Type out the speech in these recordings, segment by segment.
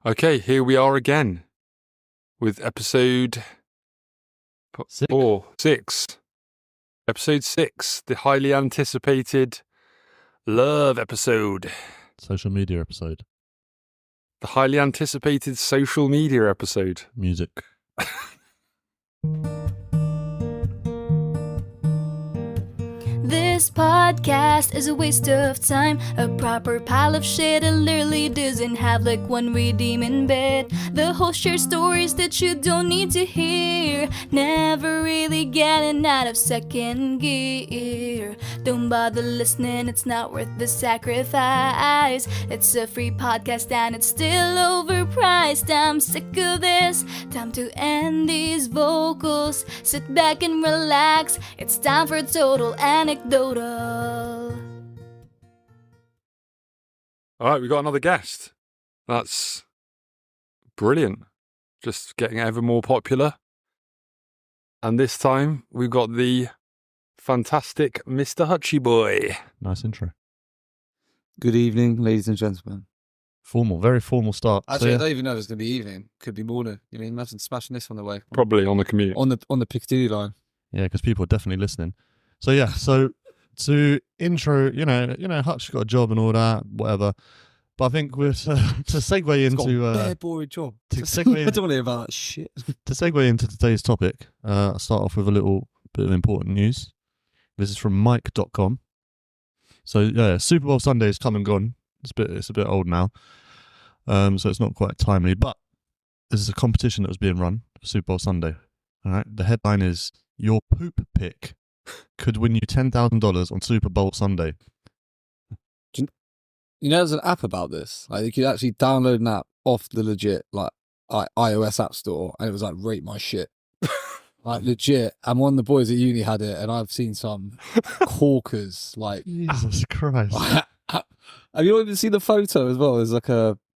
Okay, here we are again with episode 6. Episode 6, the highly anticipated love episode. Social media episode. The highly anticipated social media episode. Music. This podcast is a waste of time, a proper pile of shit. It literally doesn't have like one redeeming bit. The host shares stories that you don't need to hear, never really getting out of second gear. Don't bother listening, it's not worth the sacrifice. It's a free podcast and it's still overpriced. I'm sick of this, time to end these vocals. Sit back and relax, it's time for total Anecdotal. All right, we got another guest. That's brilliant. Just getting ever more popular. And this time we've got the fantastic Mr. Hutchie Boy. Nice intro. Good evening, ladies and gentlemen. Formal, very formal start. Actually, I don't even know if it's going to be evening. Could be morning. You mean, imagine smashing this on the way. Probably on the commute. On the Piccadilly line. Yeah, because people are definitely listening. So to intro, you know, Hutch's got a job and all that, whatever. But I think we're to segue into a bare boring job. To segue I don't want to hear about that shit. To segue into today's topic, I'll start off with a little bit of important news. This is from Mike.com. So yeah, Super Bowl Sunday is come and gone. It's a bit old now, so it's not quite timely. But this is a competition that was being run for Super Bowl Sunday. All right, the headline is "Your poop pic could win you $10,000 on Super Bowl Sunday." You know, there's an app about this. Like, you could actually download an app off the legit iOS app store, and it was like, rate my shit. Like, legit. And one of the boys at uni had it, and I've seen some corkers. Like, Jesus Christ! Have you even seen the photo as well? There's like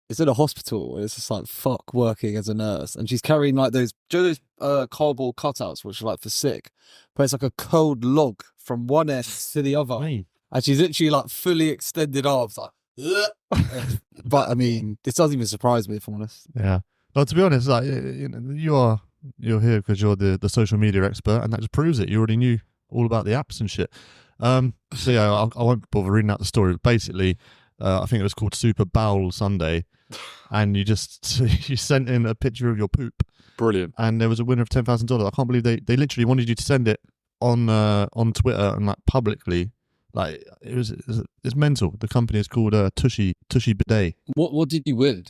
it's in a hospital, and it's just like, fuck working as a nurse, and she's carrying like those cardboard cutouts, which are like for sick, but it's like a cold log from one end to the other. Mate. And she's literally like fully extended arms, like. But I mean, this doesn't even surprise me, if I'm honest. Yeah. Well, to be honest, like, you know, you're here because you're the social media expert, and that just proves it. You already knew all about the apps and shit. So yeah, I won't bother reading out the story. Basically, I think it was called Super Bowl Sunday, and you sent in a picture of your poop. Brilliant. And there was a winner of $10,000. I can't believe they literally wanted you to send it on Twitter and like publicly. Like, it's mental. The company is called Tushy Bidet. What did you win?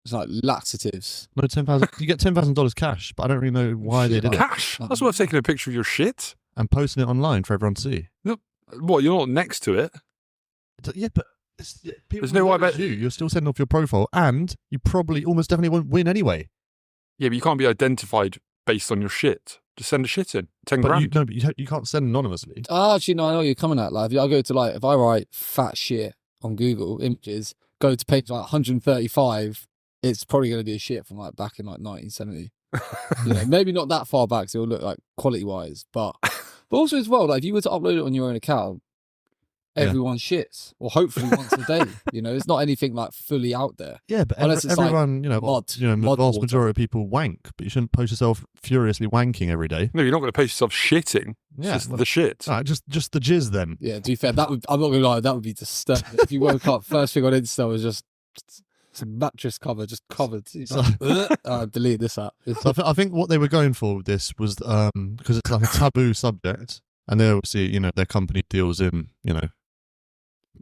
It's like laxatives. No, $10,000. You get $10,000 cash, but I don't really know why they did it. Cash? That's worth taking a picture of your shit and posting it online for everyone to see. No, what? You're not next to it. Yeah, but there's no way about you're still sending off your profile, and you probably almost definitely won't win anyway. Yeah, but you can't be identified based on your shit. Just send a shit in. 10 grand. But you can't send anonymously. Actually, no, I know what you're coming at. Like, if I go to if I write fat shit on Google Images, go to page like 135, it's probably going to be a shit from like back in like 1970. You know, maybe not that far back, so it'll look like quality wise, but also as well, like if you were to upload it on your own account, everyone shits, or hopefully once a day. You know, it's not anything like fully out there. Yeah, but everyone, like, the vast majority of people wank, but you shouldn't post yourself furiously wanking every day. No, you're not going to post yourself shitting. Yeah, just the shit. Right, just the jizz then. Yeah, to be fair, I'm not going to lie, that would be disturbing. If you woke up, first thing on Insta was just some mattress cover, just covered. Delete this app. So I think what they were going for with this was because it's like a taboo subject, and they obviously, their company deals in,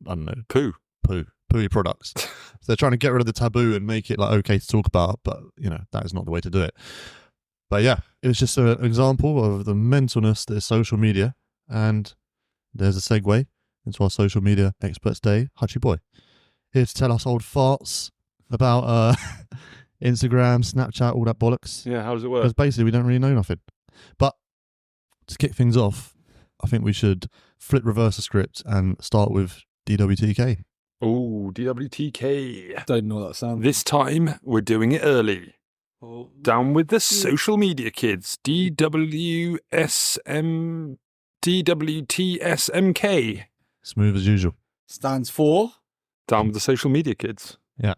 I don't know, pooey products. So they're trying to get rid of the taboo and make it like okay to talk about, but that is not the way to do it. But yeah, it was just an example of the mentalness that is social media, and there's a segue into our social media experts day. Hutchie Boy, here to tell us old farts about Instagram, Snapchat, all that bollocks. Yeah, how does it work? Because basically we don't really know nothing. But to kick things off, I think we should reverse the script and start with DWTK. Oh, DWTK. Don't know what that sounds. This time, we're doing it early. Down with the social media kids. DWTSMK. Smooth as usual. Stands for? Down with the social media kids. Yeah.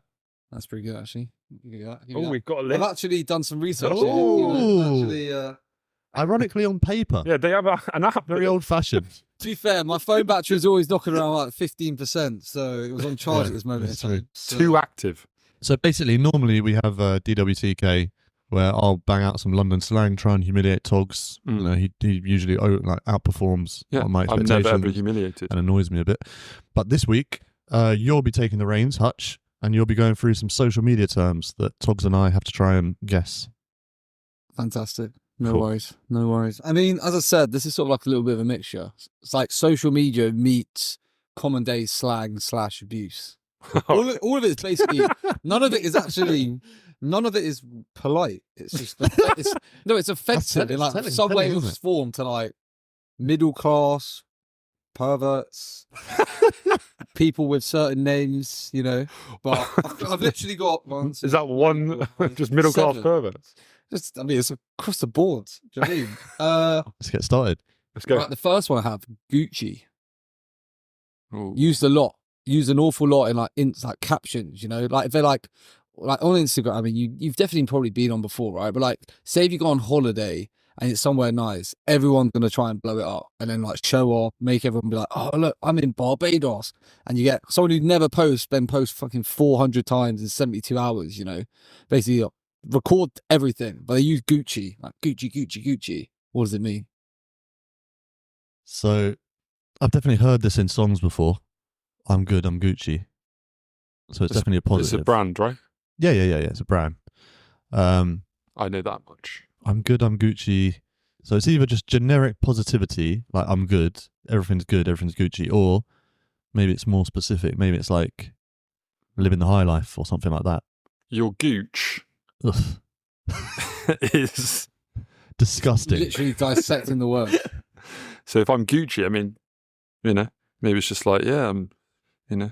That's pretty good, actually. We've got a I've list. actually done some research. Oh. Here. Ironically, on paper. Yeah, they have an app. Very old-fashioned. To be fair, my phone battery was always knocking around like 15%, so it was on charge at this moment in that's true. time. So, Too active. So basically, normally we have DWTK, where I'll bang out some London slang, try and humiliate Togs. You know, he usually outperforms on my I'm expectations never ever humiliated. and annoys me a bit. But this week, you'll be taking the reins, Hutch, and you'll be going through some social media terms that Togs and I have to try and guess. fantastic. No Cool. worries. No worries. I mean, as I said, this is sort of like a little bit of a mixture. It's like social media meets common day slang / abuse. All of it is basically, none of it is polite. It's just, it's offensive in like some way telling, it isn't was formed to like middle class perverts, people with certain names, you know. But I've literally got one. Is that one just middle class 7. perverts? Just, I mean, it's across the board. Do you know what I mean? Let's get started. Let's go. Right, the first one I have, Gucci. Ooh. Used an awful lot in like captions, you know, like if they're like on Instagram. I mean, you've definitely probably been on before, right? But like, say if you go on holiday and it's somewhere nice, everyone's gonna try and blow it up and then like show off, make everyone be like, oh look, I'm in Barbados, and you get someone who never posts, then posts fucking 400 times in 72 hours, you know, basically record everything, but they use Gucci, like Gucci. What does it mean? So I've definitely heard this in songs before. I'm good, I'm Gucci. So it's definitely a positive. It's a brand, right? Yeah. It's a brand. I know that much. I'm good, I'm Gucci. So it's either just generic positivity, like I'm good, everything's Gucci, or maybe it's more specific. Maybe it's like living the high life or something like that. Your gooch Ugh. is Disgusting. Literally dissecting the word. so. If I'm Gucci, I mean, you know, maybe it's just like, yeah, I'm, you know.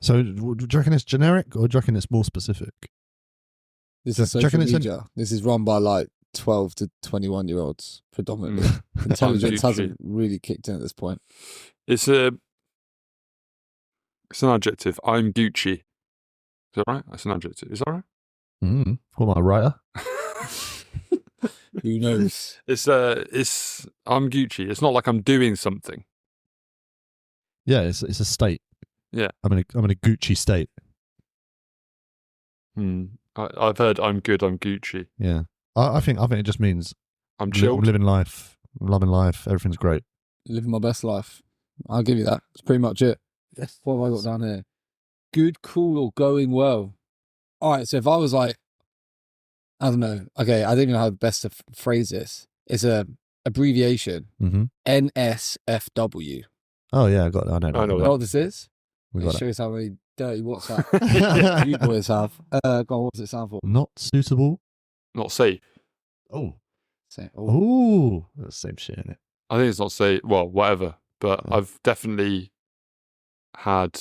So do you reckon it's generic or do you reckon it's more specific? This Do is you social reckon it's media. This is run by like 12 to 21-year-olds predominantly. Intelligence I'm Gucci. hasn't really kicked in at this point. It's an adjective. I'm Gucci. Is that right? That's an adjective. Is that right? What am I, a writer? Who knows? It's I'm Gucci. It's not like I'm doing something. Yeah, it's a state. Yeah. I'm in a Gucci state. I've heard I'm good, I'm Gucci. Yeah. I think it just means I'm chilled. living life, loving life, everything's great. Living my best life. I'll give you that. That's pretty much it. Yes. What have I got down here? Good, cool, or going well. All right, so if I was like, I don't know. Okay, I don't even know how best to phrase this. It's a abbreviation. Mm-hmm. NSFW. Oh yeah, I got. I know. I know You know what this is? We It got it. shows how many dirty WhatsApp you boys have. Go on, what does it stand for? Not suitable. Not safe. Oh. Say, Oh, that's the same shit, isn't it? I think it's not safe. Well, whatever. But Yeah. I've definitely had.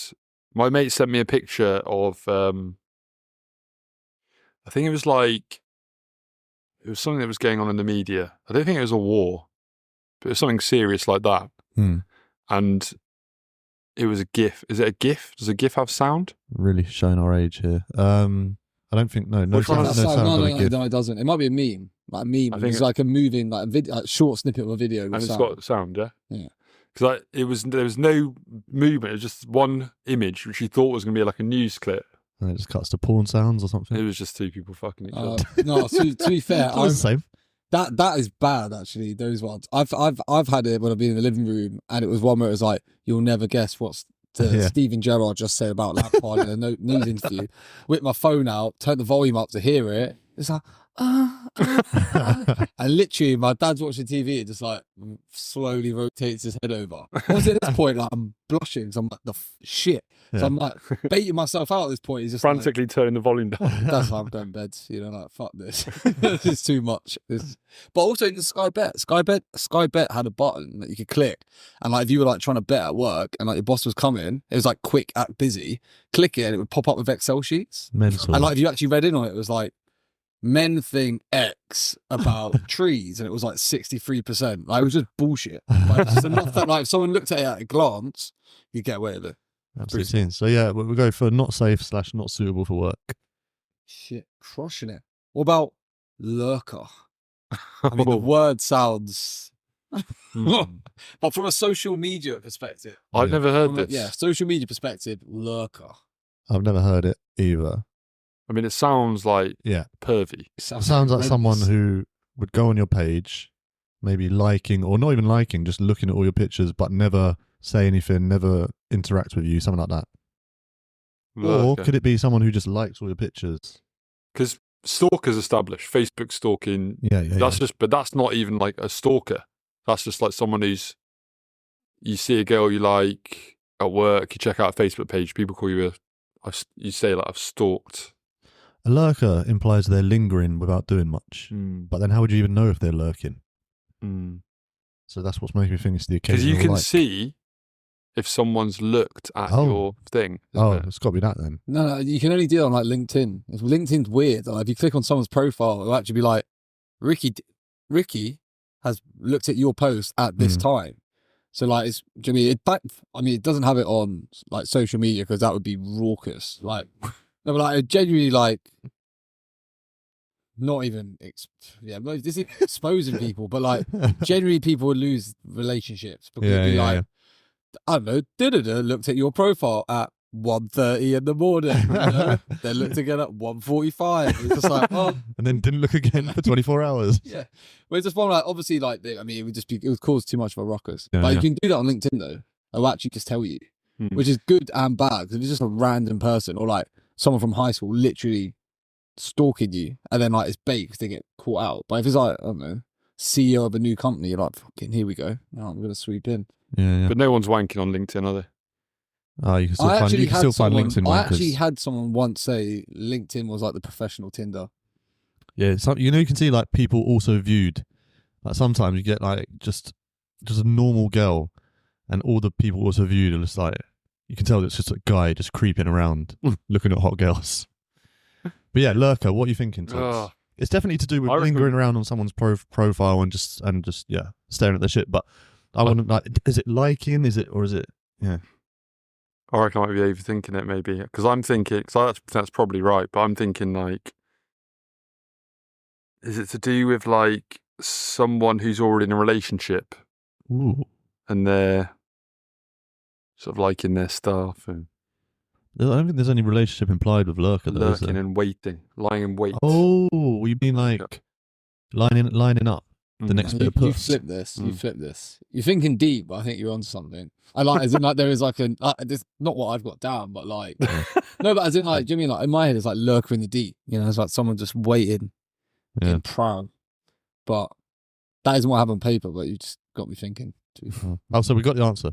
My mate sent me a picture of. I think it was like. It was something that was going on in the media. I don't think it was a war, but it was something serious like that. And it was a GIF. Is it a GIF? Does a GIF have sound? Really showing our age here. I don't think no Which one sound, no has sound on a GIF. no, it doesn't. It might be a meme. Like a meme. I think It's like a moving, like a video, like short snippet of a video. With And it's sound. got sound, yeah? Yeah. Because there was no movement. It was just one image, which you thought was going to be like a news clip. And it just cuts to porn sounds or something. It was just two people fucking each other. No, to be fair, It's all the same. that is bad actually. Those ones I've had it when I've been in the living room, and it was one where it was like, you'll never guess what's Yeah. Stephen Gerrard just said about Lampard in a news interview. Whip my phone out, turn the volume up to hear it. It's like, and literally, my dad's watching TV. It just like slowly rotates his head over. Obviously, at this point, like I'm blushing. So I'm like, shit. Yeah. So I'm like baiting myself out at this point. He's just like, Frantically turning the volume down. that's why I'm going to bed. You know, like fuck this. This is too much. But also in the Sky Bet had a button that you could click, and like if you were like trying to bet at work and like your boss was coming, it was like quick act busy. Click it, and it would pop up with Excel sheets. Mental. And like if you actually read in on it, it was like men think X about trees, and it was like 63%. Like it was just bullshit. Like just enough that like if someone looked at it at a glance, you get away with it. Absolutely. So yeah, we'll go for not safe / not suitable for work. Shit, crushing it. What about lurker? I mean, the word sounds. But from a social media perspective, I've never heard from a, this. social media perspective, lurker. I've never heard it either. I mean, it sounds like Yeah. pervy. It sounds like someone who would go on your page, maybe liking, or not even liking, just looking at all your pictures, but never say anything, never interact with you, something like that. Or could it be someone who just likes all your pictures? Because stalkers established, Facebook stalking. Yeah. But that's not even like a stalker. That's just like someone who's, you see a girl you like at work, you check out a Facebook page, people call you you say like I've stalked. A lurker implies they're lingering without doing much. But then how would you even know if they're lurking? So that's what's making me think it's the occasional. Because you can see if someone's looked at your thing. It's got to be that then. No, you can only do it on like LinkedIn. LinkedIn's weird. Like, if you click on someone's profile, it'll actually be like, Ricky has looked at your post at this time. So like, it doesn't have it on like social media because that would be raucous. Like, no, but like genuinely like, not even, this is exposing people, but like generally people would lose relationships because it'd be like, I don't know, looked at your profile at 1:30 in the morning. You know? Then looked again at 1:45. It's just like, oh. And then didn't look again for 24 hours. Yeah. Well, it's just one like, obviously, like, I mean, it would cause too much of a ruckus. But you can do that on LinkedIn, though. I'll actually just tell you, which is good and bad. Because if it's just a random person or like someone from high school literally stalking you and then like it's bait because they get caught out. But if it's like, I don't know, CEO of a new company, you're like, fucking, here we go. Now I'm going to sweep in. Yeah. But no one's wanking on LinkedIn, are they? Oh, you can still find LinkedIn wankers. I actually had someone once say LinkedIn was like the professional Tinder. Yeah, you can see like people also viewed. Like sometimes you get like just a normal girl, and all the people also viewed are just like, you can tell it's just a guy just creeping around looking at hot girls. But yeah, lurker, what are you thinking, Todd? It's definitely to do with lingering around on someone's profile and just staring at their shit. But I want to is it liking? Is it? Yeah. I reckon I might be overthinking it, maybe, because I'm thinking. Because that's probably right, but I'm thinking like, is it to do with like someone who's already in a relationship, and they're sort of liking their stuff, and I don't think there's any relationship implied with lurker. Lurking and waiting, lying in wait. Oh, you mean like lining up? The next bit of puss. You flip this. You're thinking deep, but I think you're onto something. I like, as in like there is like this not what I've got down, but like no, but as in like, do you mean like in my head it's like lurker in the deep? You know, it's like someone just waiting, getting proud. But that isn't what I have on paper. But you just got me thinking. Oh, so we got the answer.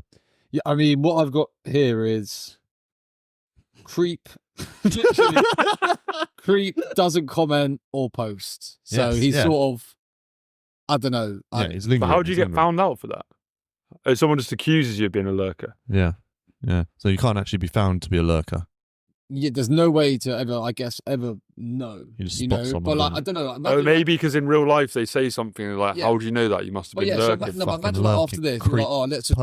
Yeah, I mean, what I've got here is creep. Creep doesn't comment or post, so he's sort of. I don't know. He's but how do you get found out for that? If someone just accuses you of being a lurker. Yeah. So you can't actually be found to be a lurker. Yeah, there's no way to ever know. You just spot someone. But like, I don't know. Maybe because in real life they say something like, "How do you know that? You must have been lurking." So imagine like after this, you're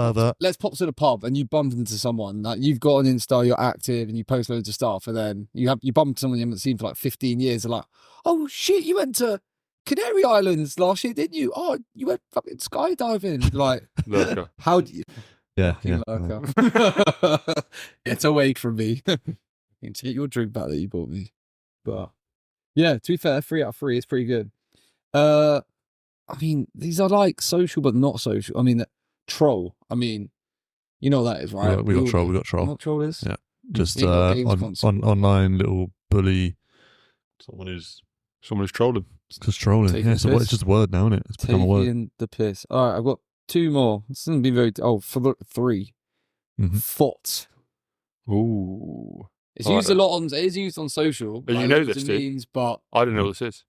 like, let's pop to the pub, and you bump into someone. Like, you've got on Insta, you're active, and you post loads of stuff, and then you bump into someone you haven't seen for like 15 years. They're like, "Oh shit, you went to Canary Islands last year, didn't you? Oh, you went fucking skydiving." Like, lurker. How do you? Lurker. It's away from me. You need to get your drink back that you bought me. But yeah, to be fair, 3 out of 3 is pretty good. I mean, these are like social but not social. I mean, troll. I mean, you know what that is, right? We got troll. We got troll. You know what troll is? Yeah, just online little bully. Someone who's trolling. Just trolling. It's just a word now, isn't it? It's become a word. Taking the piss. All right, I've got 2 more. This hasn't been very. For 3. Thought. Ooh. It's used a lot on. It is used on social. But you know this, means, but I don't know what this is.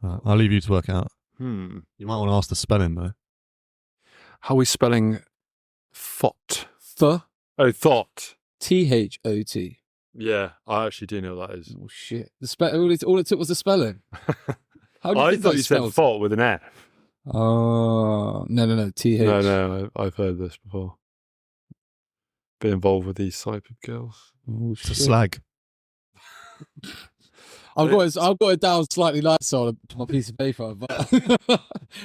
I'll leave you to work out. You might want to ask the spelling though. How are we spelling thought? Thought. Oh, thought. THOT. Yeah, I actually do know what that is. Oh shit! All it took was the spelling. How I thought you said thought with an F. Oh no, TH. No, I've heard this before. Been involved with these type of girls. Oh, it's a slag. I've got it down slightly nicer on my piece of paper, but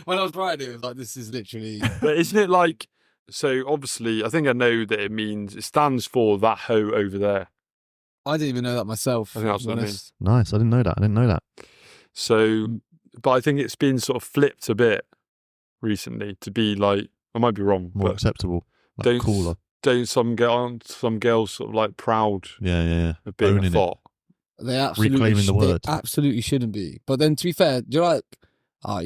when I was writing it was like, this is literally. But isn't it like, so obviously, I think I know that it stands for that hoe over there. I didn't even know that myself. I think that's what it means. Nice. I didn't know that. So, but I think it's been sort of flipped a bit recently to be like, I might be wrong, More but acceptable. Like cooler. don't some girls sort of like proud Yeah. of being Owning a it. thought? They absolutely Reclaiming the word. They absolutely shouldn't be. But then, to be fair, do you like?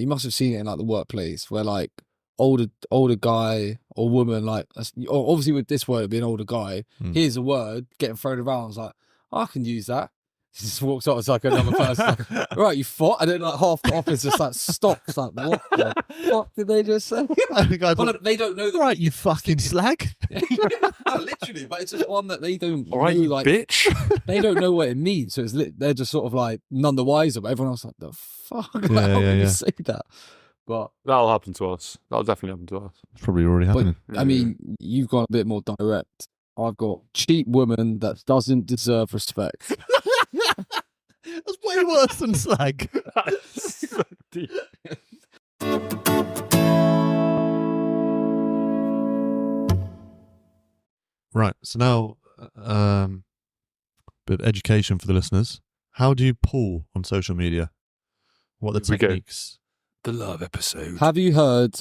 You must have seen it in like the workplace where like older guy or woman, like obviously with this word being older guy, here's a word getting thrown around. I was like, I can use that. He just walks out as like another person. Like, right, you thought? And then like half the office just like stops. Like, what the fuck did they just say? They don't know. Right, you fucking slag. No, literally, but it's just one that they don't. All right, know, you like, bitch. They don't know what it means, so they're just sort of like none the wiser. But everyone else like, the fuck? Yeah, How can yeah. you say that? But That'll happen to us. That'll definitely happen to us. It's probably already happening. I mean, you've gone a bit more direct. I've got cheap woman that doesn't deserve respect. That's way worse than slag. That's so deep. Right. So now, bit of education for the listeners. How do you pull on social media? What are the Here we go. techniques? The love episode. Have you heard?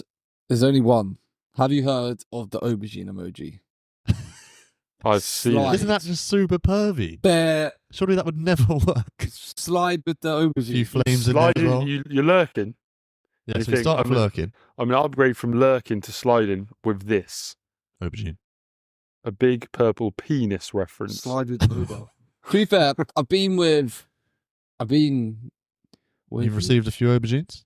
There's only one. Have you heard of the aubergine emoji? I've seen Slide. it. Isn't that just super pervy? Bear Surely that would never work. slide with the A aubergine. few flames in there as Sliding, well. you're lurking. Yeah, you so we think, start off I'm gonna- lurking. I'm going to upgrade from lurking to sliding with this. Aubergine. A big purple penis reference. Slide with the aubergine. To be fair, I've been with. You've received a few aubergines?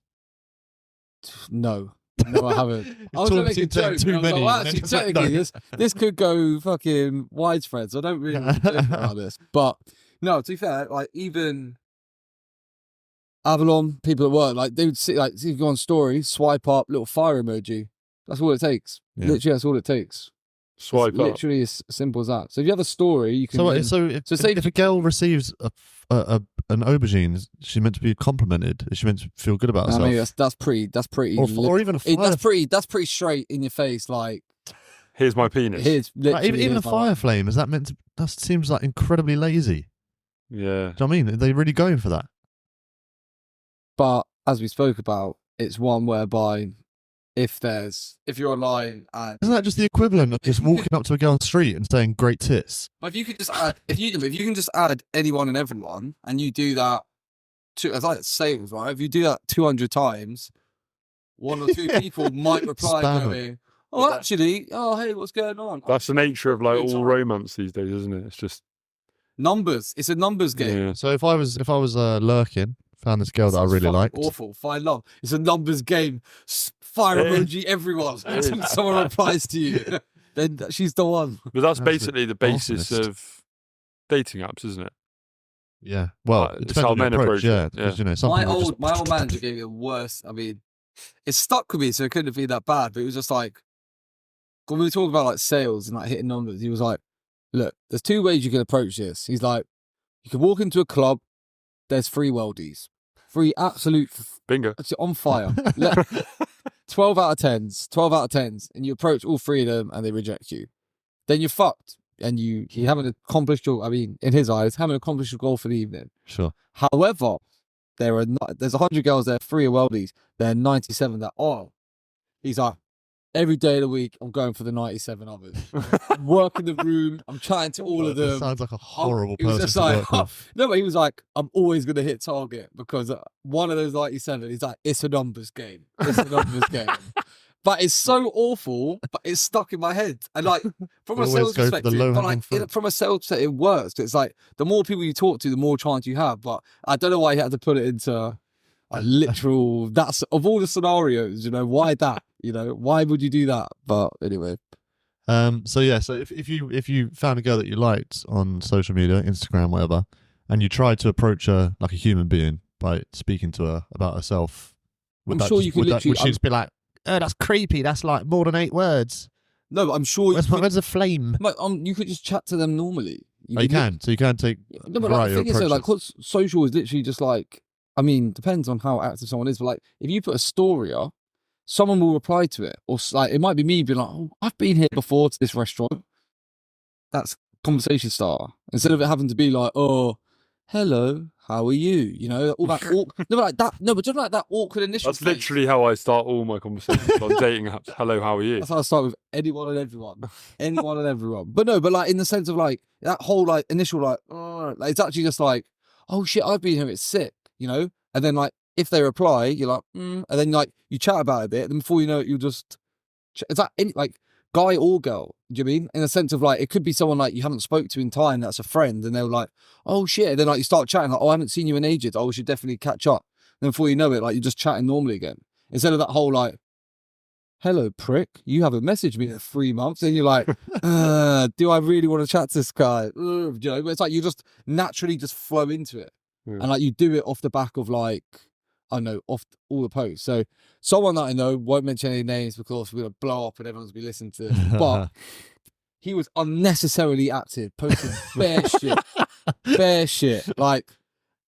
No, I haven't. I was Talking gonna make a to joke. too but I was many, like, well, and actually, it's like, technically, no. this could go fucking widespread. So I don't really think about this. But no, to be fair, like even Avalon people at work, like they would see, like, see you go on story, swipe up, little fire emoji. That's all it takes. Yeah. Literally, that's all it takes. Swipe It's up. literally as simple as that. So if you have a story, you can. So say if a girl receives an aubergine, is she meant to be complimented? Is she meant to feel good about I herself? mean, that's pretty. or even a fire, That's pretty straight in your face. Like Here's my penis. here's like, literally even a here's my fire life. flame. Is that meant to? That seems like incredibly lazy. Yeah. Do you know what I mean? Are they really going for that? But as we spoke about, it's one whereby if you're online and Isn't that just the equivalent of just walking up to a girl on the street and saying "great tits"? but if you could just add if you can just add anyone and everyone and you do that it's like sales, right? If you do that 200 times, one or two people might reply Spam 'em. going, "Oh, actually, hey, what's going on?" That's the nature of like Good all time. romance these days, isn't it? It's just Numbers. It's a numbers game. yeah. So if I was lurking, found this girl that I Sounds really fucking liked. Awful. Find love. It's a numbers game. Fire It is. emoji everyone. It is. Someone replies to you. Then she's the one. But that's Absolute basically the basis arsonist. of dating apps, isn't it? Yeah. Well, Like, it it's depends how on your men approach it, Yeah, because yeah. you know some My people old manager gave me the worst. I mean, it stuck with me, so it couldn't have been that bad. But it was just like when we were talking about like sales and like hitting numbers. He was like, "Look, there's two ways you can approach this." He's like, "You can walk into a club. There's free worldies, free absolute Bingo. it's on fire. 12 out of 10s, 12 out of 10s, and you approach all three of them and they reject you. Then you're fucked and you haven't accomplished your, I mean, in his eyes, haven't accomplished your goal for the evening. Sure. However, there's 100 girls there, 3 are worldies, there are 97 that are. He's like, every day of the week, I'm going for the 97 others. I'm working the room, I'm chatting to all of That them. sounds like a horrible He was person just to like, work with. no, but he was like, I'm always going to hit target because one of those 97, he's like, it's a numbers game. It's a numbers game. But it's so awful, but it's stuck in my head. And like, from a Always sales go for the perspective, but low-hanging like, fruit. from a sales perspective, it works. It's like, the more people you talk to, the more chance you have. But I don't know why he had to put it into a literal, that's, of all the scenarios, you know, why that? You know, why would you do that? But anyway. So if you found a girl that you liked on social media, Instagram, whatever, and you tried to approach her like a human being by speaking to her about herself, I'm sure you could literally- would she just be like, "Oh, that's creepy. That's like more than 8 words. No, but I'm sure Where's the flame?" But you could just chat to them normally. You can. So you can take. No, but like, the thing is, like, cause social is literally just like, I mean, depends on how active someone is. But like, if you put a story up, someone will reply to it, or like, it might be me being like, "Oh, I've been here before to this restaurant." That's conversation starter. Instead of it having to be like, "Oh, hello, how are you?" You know, all that. No, but like that. No, but just like that awkward initial. That's literally how I start all my conversations on dating apps. Hello, how are you? That's how I start with anyone and everyone, anyone and everyone. But no, but like in the sense of like that whole like initial like it's actually just like, "Oh shit, I've been here. It's sick," you know. And then like if they reply, you're like, and then like you chat about it a bit, and then before you know it, you'll just. Is that any, like guy or girl? Do you mean in the sense of like it could be someone like you haven't spoke to in time that's a friend, and they're like, "Oh shit," and then like you start chatting like, "Oh, I haven't seen you in ages. Oh, we should definitely catch up." And then before you know it, like you're just chatting normally again instead of that whole like, "Hello, prick, you haven't messaged me in 3 months," and you're like, "Do I really want to chat to this guy?" You know, but it's like you just naturally just flow into it, and like you do it off the back of like. I know off all the posts. So someone that I know, won't mention any names because we're gonna blow up and everyone's gonna be listening to this. But he was unnecessarily active, posting bare shit. Like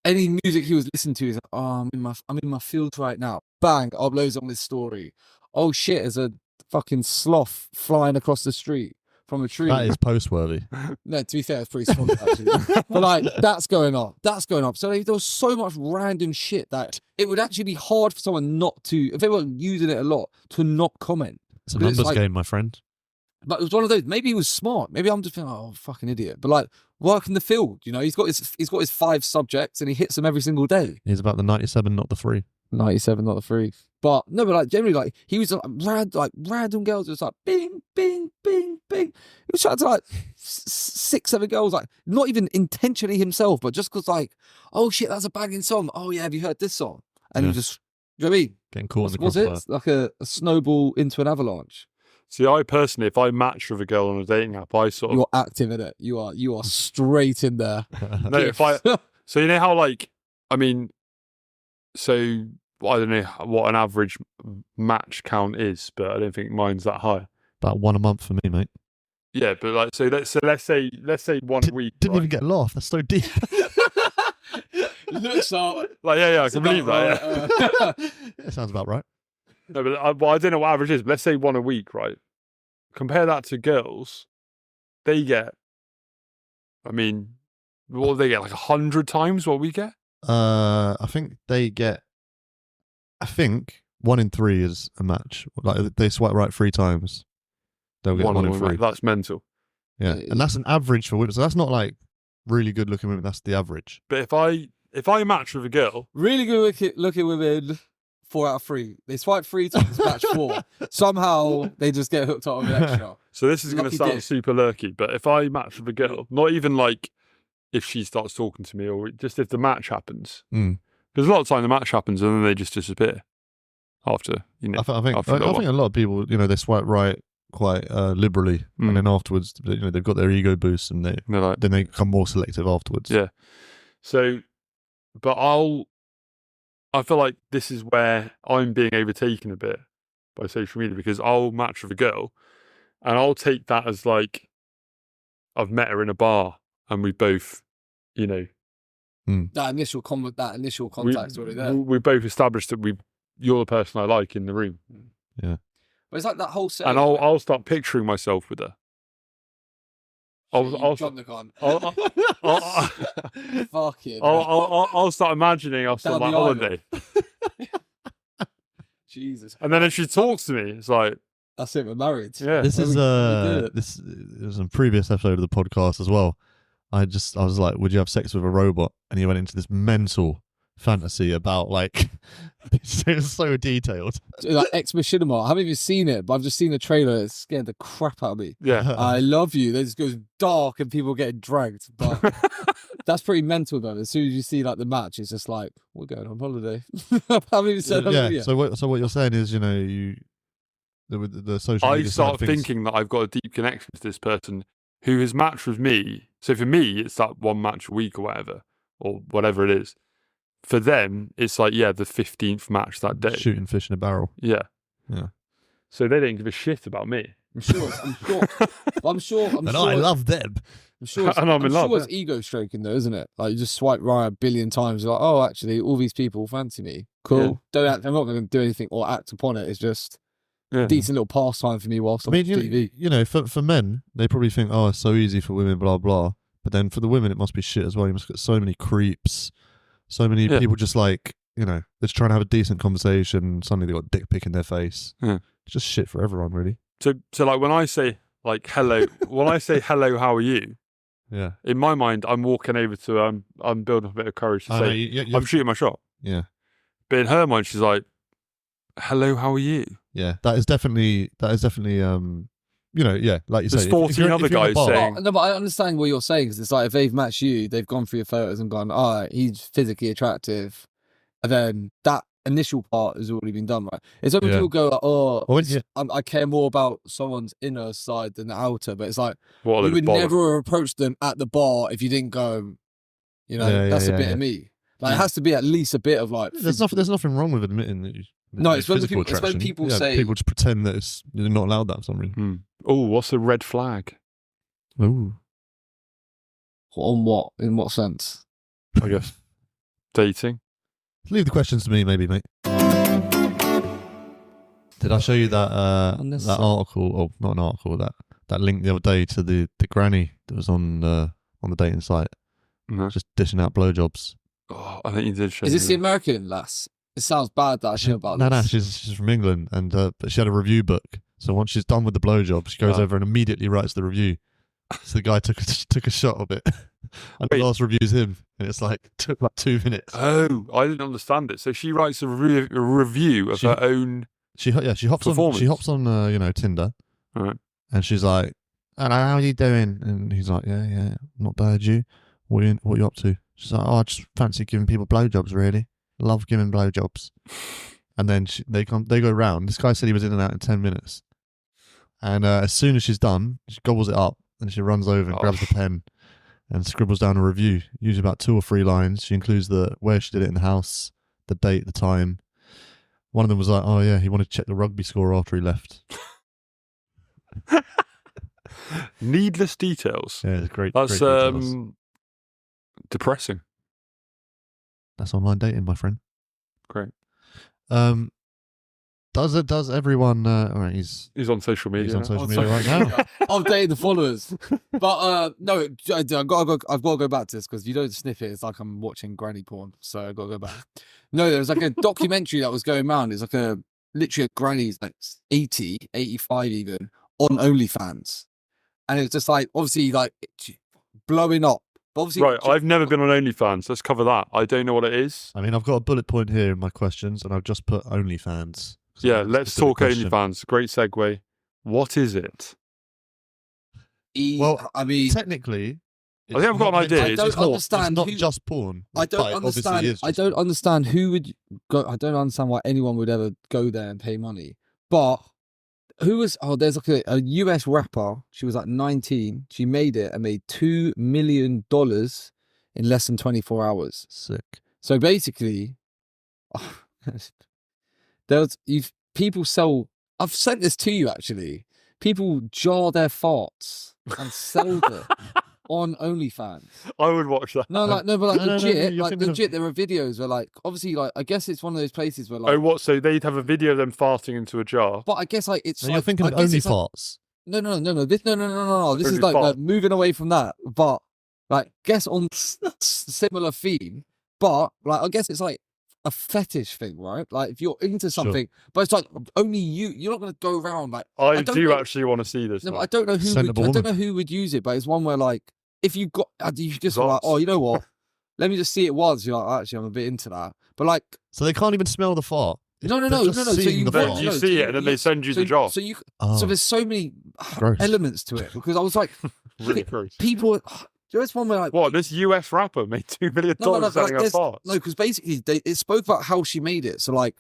any music he was listening to, he's like, "Oh, I'm in my field right now." Bang, uploads on this story. Oh shit, there's a fucking sloth flying across the street from a tree. That is post-worthy. No, to be fair, it's pretty small actually. But like, that's going on. So like, there was so much random shit that it would actually be hard for someone not to, if they were using it a lot, to not comment. It's a numbers game, my friend. But it was one of those. Maybe he was smart. Maybe I'm just thinking, "Oh, fucking idiot." But like, work in the field. You know, he's got his 5 subjects and he hits them every single day. He's about the 97, not the 3. 97, not the 3. But no, but like generally, like he was like random girls. It was like bing, bing, bing, bing. He was chatting to like 6, 7 girls, like not even intentionally himself, but just because like, "Oh shit, that's a banging song. Oh yeah, have you heard this song?" And he just, you know what I mean? Getting caught in the Was crossfire. it like a snowball into an avalanche? See, I personally, if I match with a girl on a dating app, I sort of You're active in it. You are straight in there. no. If I so you know how like I mean, so I don't know what an average match count is, but I don't think mine's that high. About 1 a month for me, mate. Yeah, but like let's say 1 week. Didn't right? even get a laugh. That's so deep. Looks up. Like yeah, I can believe that. Yeah. It sounds about right. No, but I don't know what average is. But let's say 1 a week, right? Compare that to girls. They get, I mean, what do they get? Like 100 times what we get? I think they get. I think 1 in 3 is a match. Like if they swipe right 3 times, they'll get 1 in 3. That's mental. Yeah, and that's an average for women. So that's not like really good looking women. That's the average. But if I match with a girl, Really good looking women, 4 out of 3. They swipe 3 times, match 4. Somehow they just get hooked up with an extra. so this is going to Lucky sound dick. super lurky, but if I match with a girl, not even like if she starts talking to me or just if the match happens, because a lot of time the match happens and then they just disappear after, you know. I think a lot of people, you know, they swipe right quite liberally, and then afterwards, you know, they've got their ego boost, and then they become more selective afterwards. Yeah. So, but I feel like this is where I'm being overtaken a bit by social media because I'll match with a girl, and I'll take that as like I've met her in a bar, and we both, you know, That initial contact's already there. we both established that you're the person I like in the room. Yeah. But it's like that whole set. And I'll start picturing myself with her. I'll start imagining us on that holiday. Jesus. And then if she talks to me, it's like, that's it, we're married. Yeah. This is this was a previous episode of the podcast as well. I was like, would you have sex with a robot? And he went into this mental fantasy about like it was so detailed. Like Ex Machinima. I haven't even seen it, but I've just seen the trailer. It scared the crap out of me. Yeah. I love you. Then it just goes dark and people getting dragged. But that's pretty mental though. As soon as you see like the match, it's just like, we're going on holiday. I haven't even said holiday yet. So what you're saying is, you know, the social media I start thinking that I've got a deep connection to this person who has matched with me. So for me, it's that 1 match a week or whatever it is. For them, it's like, the 15th match that day. Shooting fish in a barrel. Yeah. Yeah. So they don't give a shit about me. I'm sure. And I love them. I'm sure. And I'm in love, It's ego stroking though, isn't it? Like you just swipe right a billion times. You're like, oh, actually, all these people fancy me. Cool. Yeah. I'm not going to do anything or act upon it. It's just Yeah. a decent little pastime for me whilst I'm on TV. You know, for men, they probably think, oh, it's so easy for women, blah blah. But then for the women, it must be shit as well. You must get so many creeps, so many people just like, you know, they're just trying to have a decent conversation. Suddenly they got a dick pic in their face. Yeah. It's just shit for everyone, really. So like when I say like hello, when I say hello, how are you? Yeah. In my mind, I'm walking over to I'm building a bit of courage to say I'm shooting my shot. Yeah. But in her mind, she's like, hello, how are you? Yeah. That is definitely you know, yeah, like you There's say. 14 other guys saying. No, but I understand what you're saying because it's like if they've matched you, they've gone through your photos and gone, all right, he's physically attractive. And then that initial part has already been done, right? It's when people go, like, oh, I care more about someone's inner side than the outer. But it's like, you would never approach them at the bar if you didn't go, you know, that's a bit of me. Like, it has to be at least a bit of like. There's nothing wrong with admitting that you. No, it's when people say. People just pretend that you're not allowed that for some reason. Oh, what's a red flag? Ooh. On what? In what sense? I guess dating. Leave the questions to me, maybe, mate. Did I show you that article? Or not an article? That link the other day to the granny that was on the dating site, just dishing out blowjobs. Oh, I think you did show. Is this the American lass? It sounds bad that I know about this. No, she's from England, and but she had a review book. So once she's done with the blowjob, she goes over and immediately writes the review. So the guy took a shot of it, and the last review is him, and it's like took like 2 minutes. Oh, I didn't understand it. So she writes a review of her own. She hops on you know, Tinder, and she's like, "Hello, how are you doing?" And he's like, "Yeah, not bad. You, what are you up to?" She's like, "Oh, I just fancy giving people blowjobs. Really, love giving blowjobs." And then they go round. This guy said he was in and out in 10 minutes, and as soon as she's done, she gobbles it up. And she runs over and grabs the pen and scribbles down a review, usually about 2 or 3 lines. She includes where she did it in the house, the date, the time. One of them was like, oh yeah, he wanted to check the rugby score after he left. Needless details. Yeah, it's great. That's great details. Depressing. That's online dating, my friend. Great. Does everyone? All right, he's on social media. He's on social media right now. I've dated the followers, but no, I've got to go back to this because if you don't sniff it, it's like I'm watching granny porn. So I got to go back. No, there was like a documentary that was going around. It's like literally a granny's like 80, 85 even on OnlyFans, and it's just like obviously like blowing up. Obviously, right, I've never been on OnlyFans. Let's cover that. I don't know what it is. I mean, I've got a bullet point here in my questions, and I've just put OnlyFans. Yeah, let's talk OnlyFans. Great segue. What is it? Well, I mean, technically, I think I've got an idea. I don't understand. It's not just porn. I don't understand. I don't understand who would go. I don't understand why anyone would ever go there and pay money. But who was? Oh, there's like a US rapper. She was like 19. She made it and made $2 million in less than 24 hours. Sick. So basically, people sell. I've sent this to you actually. People jar their farts and sell them on OnlyFans. I would watch that. But legit, there are videos where like obviously like I guess it's one of those places where like so they'd have a video of them farting into a jar. But I guess like it's. So you're thinking of OnlyFarts? No. This is like moving away from that, but like guess on similar theme, but like I guess it's like a fetish thing, right? Like if you're into something, but it's like only you're not going to go around like. I do actually want to see this. No, but I don't know who would use it, but it's one where like if you just like, oh, you know what? Let me just see it once. You're like, actually, I'm a bit into that, but like, so they can't even smell the fart. No. So you see it, and then they send you the jar. So there's so many elements to it because I was like, really gross. People. There's one where like what this US rapper made $2 million selling her farts. No, because basically it spoke about how she made it. So like,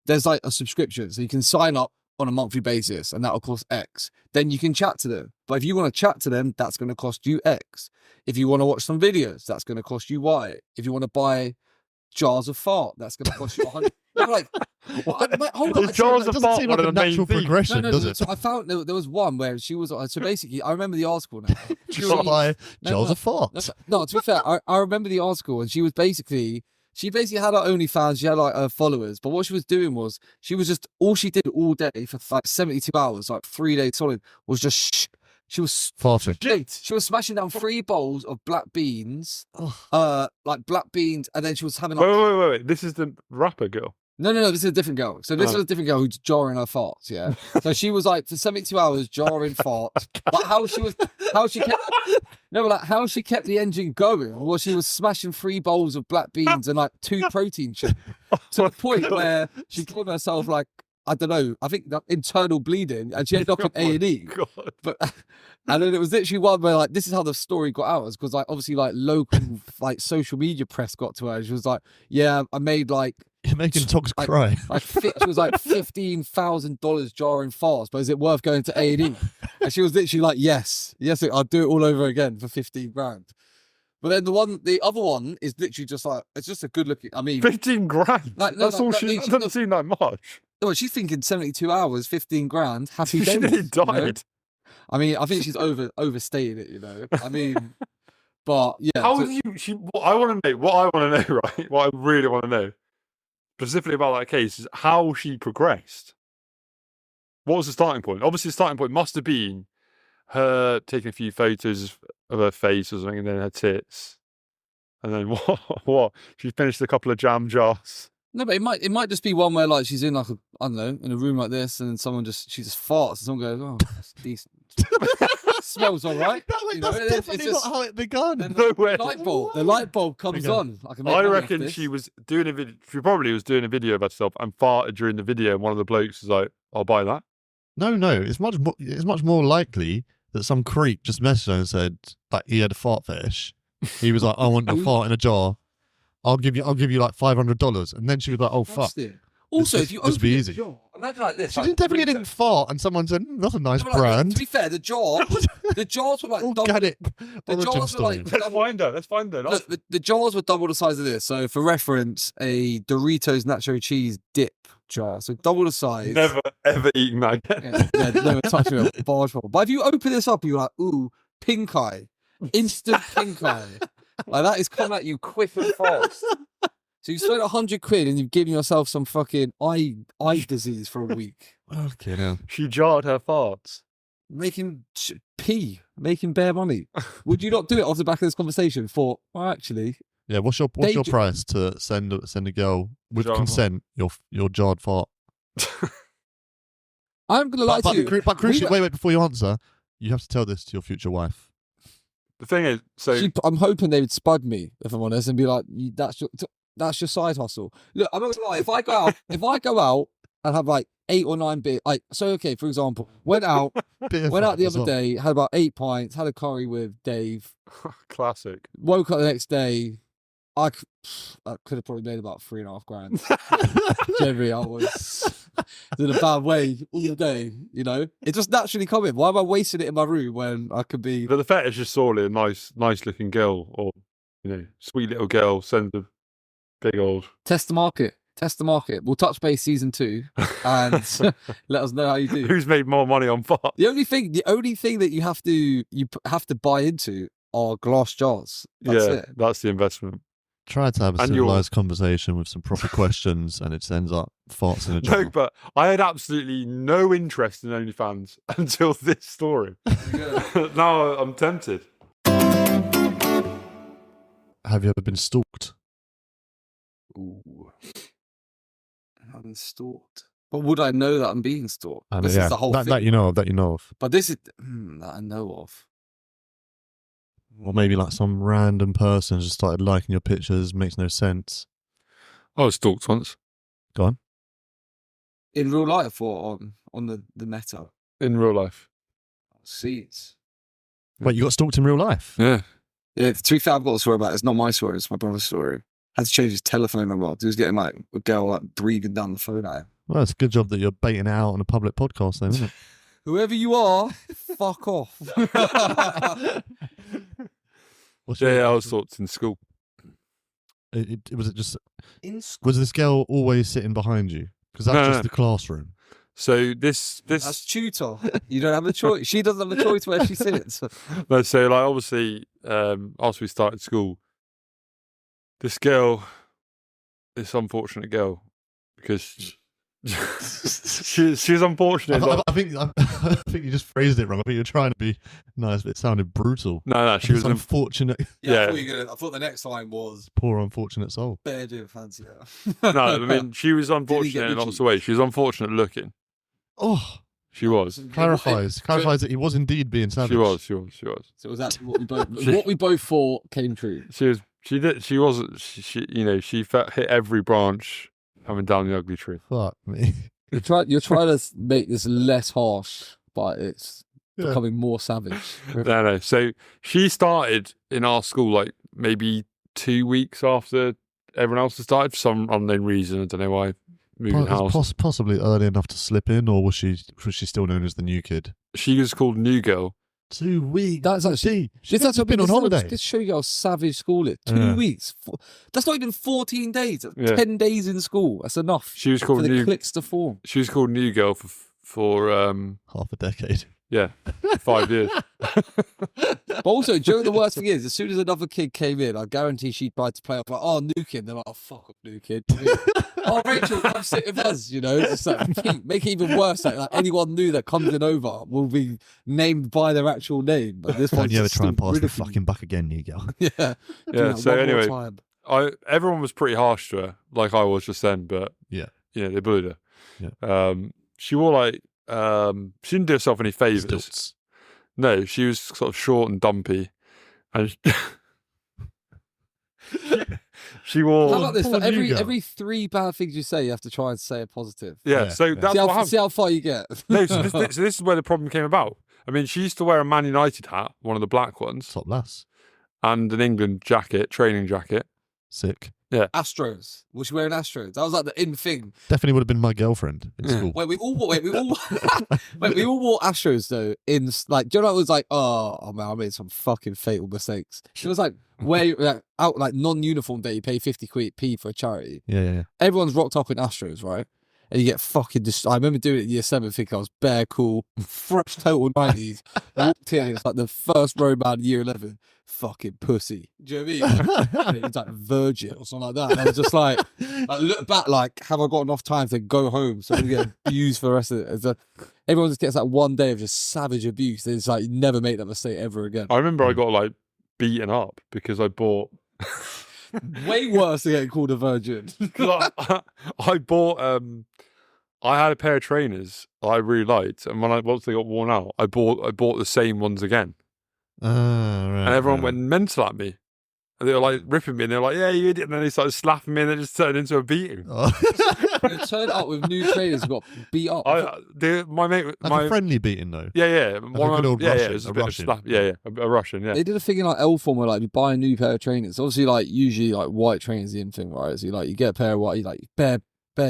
there's like a subscription, so you can sign up on a monthly basis, and that'll cost X. Then you can chat to them. But if you want to chat to them, that's going to cost you X. If you want to watch some videos, that's going to cost you Y. If you want to buy jars of fart, that's going to cost you 100. They're like, hold on. It doesn't seem like a natural progression, does it? So I found there was one where she was. So basically, I remember the article now. Jars of farts. No, to be fair, I remember the article, and she basically had her OnlyFans. She had like her followers, but what she was doing was all she did all day for like 72 hours, like 3 days solid, was just she was farting. She was smashing down 3 bowls of black beans, like black beans, and then she was having. Like, wait. This is the rapper girl. No. This is a different girl. So this was a different girl who's jarring her farts. Yeah. So she was like for 72 hours jarring farts. But how she kept the engine going was she was smashing 3 bowls of black beans and like 2 protein shakes to the point where she called herself like, I don't know, I think internal bleeding, and she ended up in A&E. But and then it was literally one where like this is how the story got out, because like obviously like local like social media press got to her. And she was like, yeah, I made like. You're making Togs cry. She was like $15,000 jarring farts, but is it worth going to A&E? And she was literally like, yes, I'll do it all over again for 15 grand. But then the other one is literally just like, it's just a good looking. I mean, 15 grand. Like, That's all she doesn't seem that much. No, she's thinking 72 hours, 15 grand, happy days. She nearly died. You know? I mean, I think she's overstated it, you know. I mean, but yeah. What I want to know, right? What I really want to know, specifically about that case, is how she progressed. What was the starting point? Obviously, the starting point must have been her taking a few photos of her face or something, and then her tits, and then what? She finished a couple of jam jars. No, but it might just be one where like she's in like I don't know, in a room like this, and then she just farts, and someone goes, "Oh, that's decent." Smells all right. That's definitely not how it began. No way. The light bulb comes on. I reckon she was doing a video. She probably was doing a video of herself and farted during the video, and one of the blokes was like, "I'll buy that." No. It's much more likely that some creep just messaged her and said like he had a fart fetish. He was like, "I want a fart in a jar. I'll give you like $500," and then she was like, "Oh fuck." Also, if you open the jar, imagine like this. She definitely didn't fart, and someone said, "That's a nice brand." To be fair, the jars were like organic. The jars were like Let's find her. Look, the jars were double the size of this. So, for reference, a Doritos nacho cheese dip jar, so double the size. Never ever eaten that again. Yeah, never touching it. Barge full. But if you open this up, you're like, ooh, pink eye, instant pink eye. Like that is coming at you quick and fast. So you spent £100 and you've given yourself some fucking eye disease for a week. Okay, now she jarred her farts, making bare money. Would you not do it off the back of this conversation? Well, actually, yeah. What's your price to send a girl with consent your jarred fart? I'm gonna lie to you. But crucially, wait before you answer. You have to tell this to your future wife. The thing is, I'm hoping they would spud me, if I'm honest, and be like, that's your side hustle. Look, I'm not gonna lie. If I go out and have like 8 or 9 beers, okay, for example, went out the other day, had about 8 pints, had a curry with Dave. Classic. Woke up the next day, I could have probably made about 3.5 grand. Generally, I was in a bad way all day. You know, it just naturally coming. Why am I wasting it in my room when I could be? But the fetish is solely a nice looking girl, or sweet little girl. Send a big old test the market. We'll touch base season 2 and let us know how you do. Who's made more money on fart? The only thing that you have to buy into are glass jars. That's the investment. Try to have a civilized conversation with some proper questions, and it ends up farts in a jar. No, but I had absolutely no interest in OnlyFans until this story. Now I'm tempted. Have you ever been stalked? Ooh. I've been stalked. But would I know that I'm being stalked? This is the whole thing. That you know of. But this is that I know of. Or maybe like some random person just started liking your pictures, makes no sense. I was stalked once. Go on. In real life or on the meta? In real life. Seeds. Wait, you got stalked in real life? Yeah. Yeah, to be fair, I've got a story about it. It's not my story, it's my brother's story. Had to change his telephone number. He was getting like a girl like breathing down the phone at him. Well, it's a good job that you're baiting it out on a public podcast then, isn't it? Whoever you are, fuck off. I was stalked in school. Was it just? In school. Was this girl always sitting behind you? Because that's just the classroom. So this That's tutor. You don't have a choice. She doesn't have a choice where she sits. No, so like obviously, after we started school, this girl, this unfortunate girl, because she's unfortunate. I think you just phrased it wrong. I think you're trying to be nice, but it sounded brutal. No, she was unfortunate. Yeah, I thought the next line was poor unfortunate soul. bear doing fancy. No, I mean she was unfortunate in lots of ways. She was unfortunate looking. Oh, she was. Clarifies that he was indeed being savage. She was. So was that what we both thought came true? She wasn't. She hit every branch coming down the ugly tree. Fuck me. You're trying to make this less harsh, but it's becoming more savage. No. So she started in our school like maybe 2 weeks after everyone else had started for some unknown reason. I don't know why. Moving house. Possibly early enough to slip in, or was she still known as the new kid? She was called New Girl. 2 weeks. That's actually. She's been on holiday. This show you how savage school is. 2 weeks. That's not even 14 days. That's 10 days in school. That's enough. She was called for the clicks to form. She was called New Girl for half a decade. Yeah, 5 years. But also, Joe, the worst thing is, as soon as another kid came in, I guarantee she tried to play up like, oh, new kid. They're like, oh, fuck up, new kid. Oh, Rachel, come sit with us. It's like, make it even worse. Like anyone new that comes in over will be named by their actual name. But this one's you ever try and pass the fucking buck again, new girl? Yeah. So anyway, everyone was pretty harsh to her, like I was just then. But they bullied her. Yeah. She wore like. She didn't do herself any favours. Stilts. No, she was sort of short and dumpy, and she wore. How about this? For every 3 bad things you say, you have to try and say a positive. Yeah. So that's what happened. See how far you get. No, so this is where the problem came about. I mean, she used to wear a Man United hat, one of the black ones, Top lass. and an England training jacket. Sick. Yeah. Astros. Was she wearing Astros? That was like the in thing. Definitely would have been my girlfriend in school. Wait, we all wore Astros though. In like, do you know what it was like? Oh man, I made some fucking fatal mistakes. It was like out like non-uniform day, you pay 50p for a charity. Yeah. Everyone's rocked up in Astros, right? And you get fucking I remember doing it in year 7, thinking I was bare cool, fresh total 90s. I walked in, it's like the first row man year 11, fucking pussy. Do you know what I mean? It's like virgin or something like that. And I was just like look back, like, have I got enough time to go home so I can get abused for the rest of it? Everyone just gets like one day of just savage abuse. It's like, you never make that mistake ever again. I remember I got like beaten up because I bought. Way worse than getting called a virgin. I bought. I had a pair of trainers I really liked, and once they got worn out, I bought the same ones again. Right, and everyone went mental at me. And they were like ripping me, and they were like, "Yeah, you idiot!" And then they started slapping me, and it just turned into a beating. It turned out with new trainers got beat up. My mate, a friendly beating though. Yeah. Like a good old Russian, it was a Russian. slap. Yeah, a Russian. Yeah. They did a thing in like L form where like you buy a new pair of trainers. Obviously, like usually like white trainers is the in thing, right? So you get a pair of white, you like bare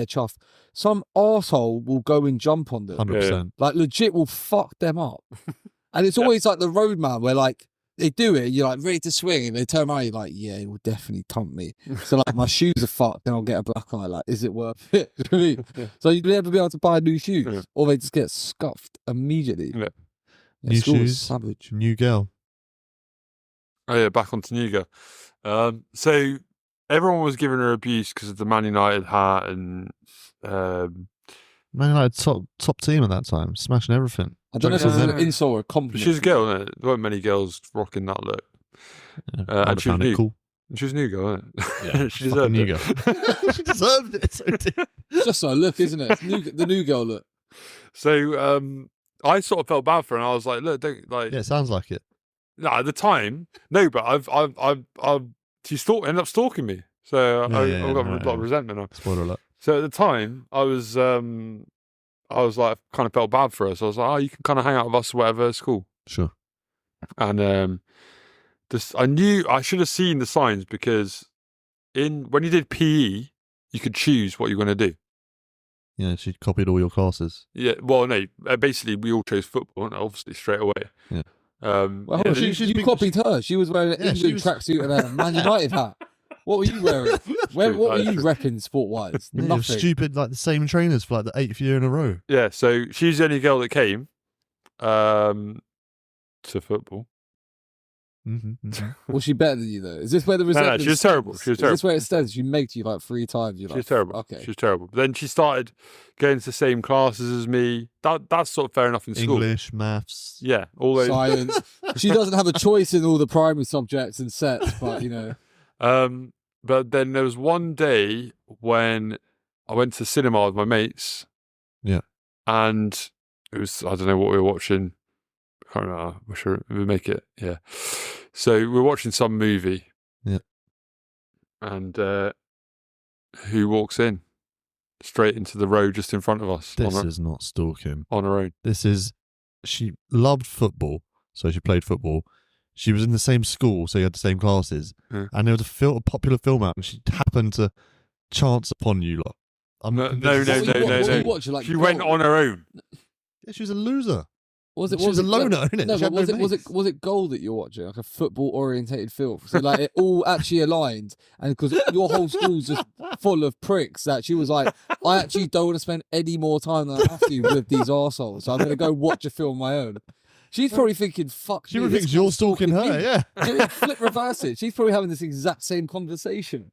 chuff. Some arsehole will go and jump on them. 100%. Like legit will fuck them up. And it's always like the roadman where like they do it, you're like ready to swing, and they turn around, you're like, yeah, it will definitely tump me. So like my shoes are fucked, then I'll get a black eye. Like, is it worth it? You know what I mean? So you'd never be able to buy new shoes, or they just get scuffed immediately. Yeah. New shoes, savage. New girl. Oh yeah, back onto New Girl. So everyone was giving her abuse because of the Man United hat and. Man United top team at that time, smashing everything. I don't know if it was an insult or a compliment. She was a girl, isn't it? There weren't many girls rocking that look. Yeah, and she was new. Cool. She was New Girl, isn't it? Yeah, she deserved New it. Girl. She deserved it. So it's just a look, isn't it? The new girl look. So I sort of felt bad for her, and I was like, "Look, don't like." Yeah, it sounds like it. No, at the time, no, but she ended up stalking me, so I've got a lot of resentment now. Spoiler alert. So at the time, I was like, kind of felt bad for her. So I was like, "Oh, you can kind of hang out with us, or whatever. It's cool." Sure. And I knew I should have seen the signs, because when you did PE, you could choose what you were going to do. Yeah, she copied all your classes. Yeah, well, no, basically we all chose football, obviously straight away. Yeah. You copied her. She was wearing an England tracksuit and a Man United hat. What were you wearing? What were you repping sport-wise? Yeah, Nothing. stupid, like the same trainers for like the 8th year in a row. Yeah, so she's the only girl that came to football. Was she better than you though? Is this where the No, resentment? she was terrible. She was Is this terrible. where it stands? She maked you like 3 times. You're She like, was terrible. Okay. She was terrible. But then she started going to the same classes as me. That's sort of fair enough in school. English, maths. Yeah, all those. Science. She doesn't have a choice in all the primary subjects and sets, but you know. But then there was one day when I went to the cinema with my mates. Yeah. And it was, I don't know what we were watching. I can't remember. I'm sure we make it. Yeah. So we were watching some movie. Yeah. And who walks in? Straight into the road just in front of us. This is not stalking. On her own. This is, she loved football, so she played football. She was in the same school, so you had the same classes. Yeah. And there was a popular film out, and she happened to chance upon you lot. No. What were you watching, like, She went Gold? on her own. Yeah, she was a loser. Was it? She was a loner, innit? No, She but had no mates. was it Gold that you're watching, like a football orientated film? So like it all actually aligned, and because your whole school's just full of pricks, that she was like, I actually don't want to spend any more time than I have to with these arseholes, so I'm gonna go watch a film on my own. She's probably thinking, "Fuck." She probably thinks you're stalking her. me. Yeah. Flip reverse it. She's probably having this exact same conversation.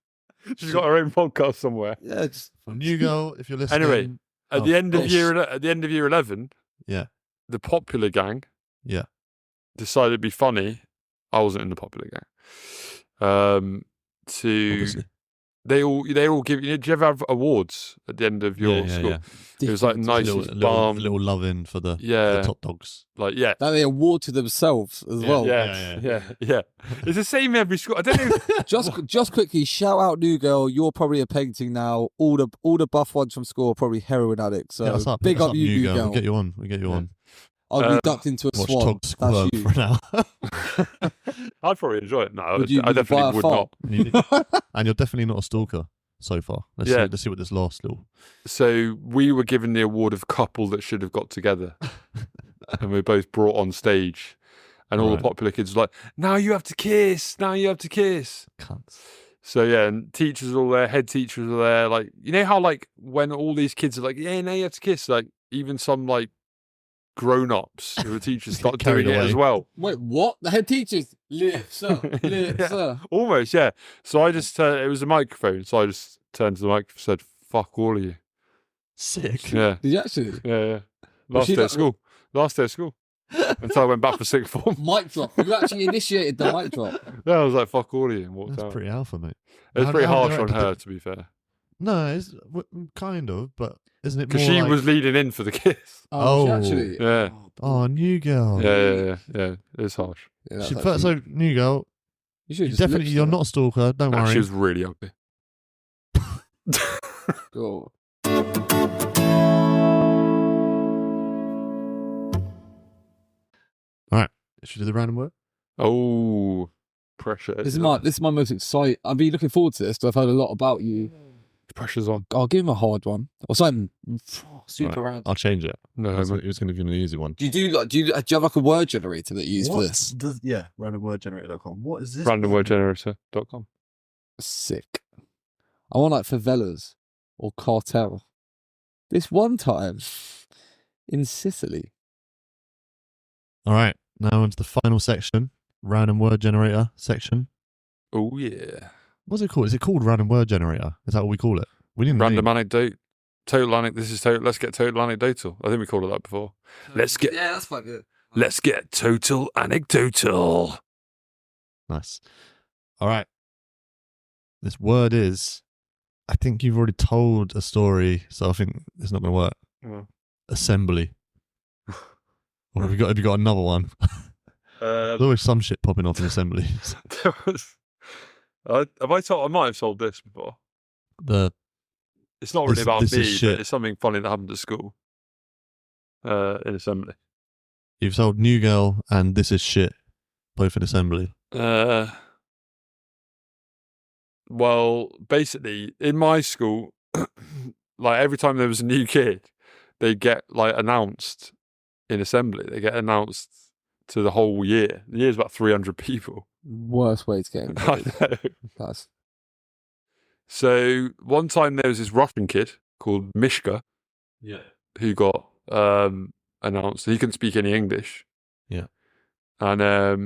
She's got her own podcast somewhere. Yeah. Just, New girl, if you're listening. Anyway, at the end of gosh. year 11, Yeah. the popular gang Yeah. decided it'd be funny. I wasn't in the popular gang. Obviously. They all give you. Do you ever have awards at the end of your school? Yeah. It was like nice little love in for the top dogs. Like yeah. that they award to themselves as well. Yeah. It's the same every school. I don't know. Just quickly, shout out New Girl. You're probably a painting now. All the buff ones from school are probably heroin addicts. So Hit us up, big hit us up you, New Girl. We'll get you on. We'll get you on. I'll be ducked into a Watch swan. Todd squirm That's you. for an hour. I'd probably enjoy it. No, Would you I definitely buy a would fart? not. And you're definitely not a stalker so far. Let's see what this last little. So we were given the award of couple that should have got together, and we were both brought on stage, and all the popular kids were like, "Now you have to kiss. Now you have to kiss." Cunts. So yeah, and teachers were all there, head teachers were there. Like, you know how like when all these kids are like, "Yeah, now you have to kiss," like even some like grown-ups who were teachers start doing Carried it away. as well. Wait, what? The head teachers? Lips up, lips up. Almost, yeah. So I just it was a microphone, so I just turned to the microphone and said, "Fuck all of you." Sick. Yeah, Did you actually? yeah. Was Last she day like- of school. Last day of school. Until I went back for sixth form. Mic drop. You actually initiated the mic drop. Yeah, I was like, "Fuck all of you," and walked That's out. pretty alpha, mate. It was How- pretty how harsh did on I- her, to be fair, No, it's kind of, but isn't it more because she like, was leading in for the kiss. Oh. she actually. Yeah. oh, new girl. Yeah. It's harsh. Yeah, that's She, actually- so, new girl, you should definitely, you're not a stalker. Don't Nah, worry. she was really ugly. Cool. Should we do the random word? Oh, pressure. This is my most exciting. I've been looking forward to this because I've heard a lot about you. pressure's on. I'll give him a hard one or something super random. I'll change it. No, He was going to give me an easy one. Do you have like a word generator that you use for this? randomwordgenerator.com. What is this? randomwordgenerator.com. Sick. I want like favelas or cartel. This one time in Sicily. All right, now into the final section, random word generator section. Oh yeah. What's it called? Is it called random word generator? Is that what we call it? We didn't Random anecdote. This is total. Let's get total anecdotal. I think we called it that before. Let's get that's quite good. total anecdotal. Nice. All right. This word is, I think you've already told a story, so I think it's not going to work. Yeah. Assembly. Or have you got another one? There's always some shit popping off in assemblies. There was. I might have told this before. It's not really This- about this is me, shit. but it's something funny that happened at school. In assembly. You've told New Girl and This Is Shit, both in assembly. Well, basically, in my school, like every time there was a new kid, they get like announced in assembly. They get announced to the whole year. The year's about 300 people. Worst way to get in. I know. That's So one time there was this Russian kid called Mishka. Yeah. Who got announced. He couldn't speak any English. Yeah. And a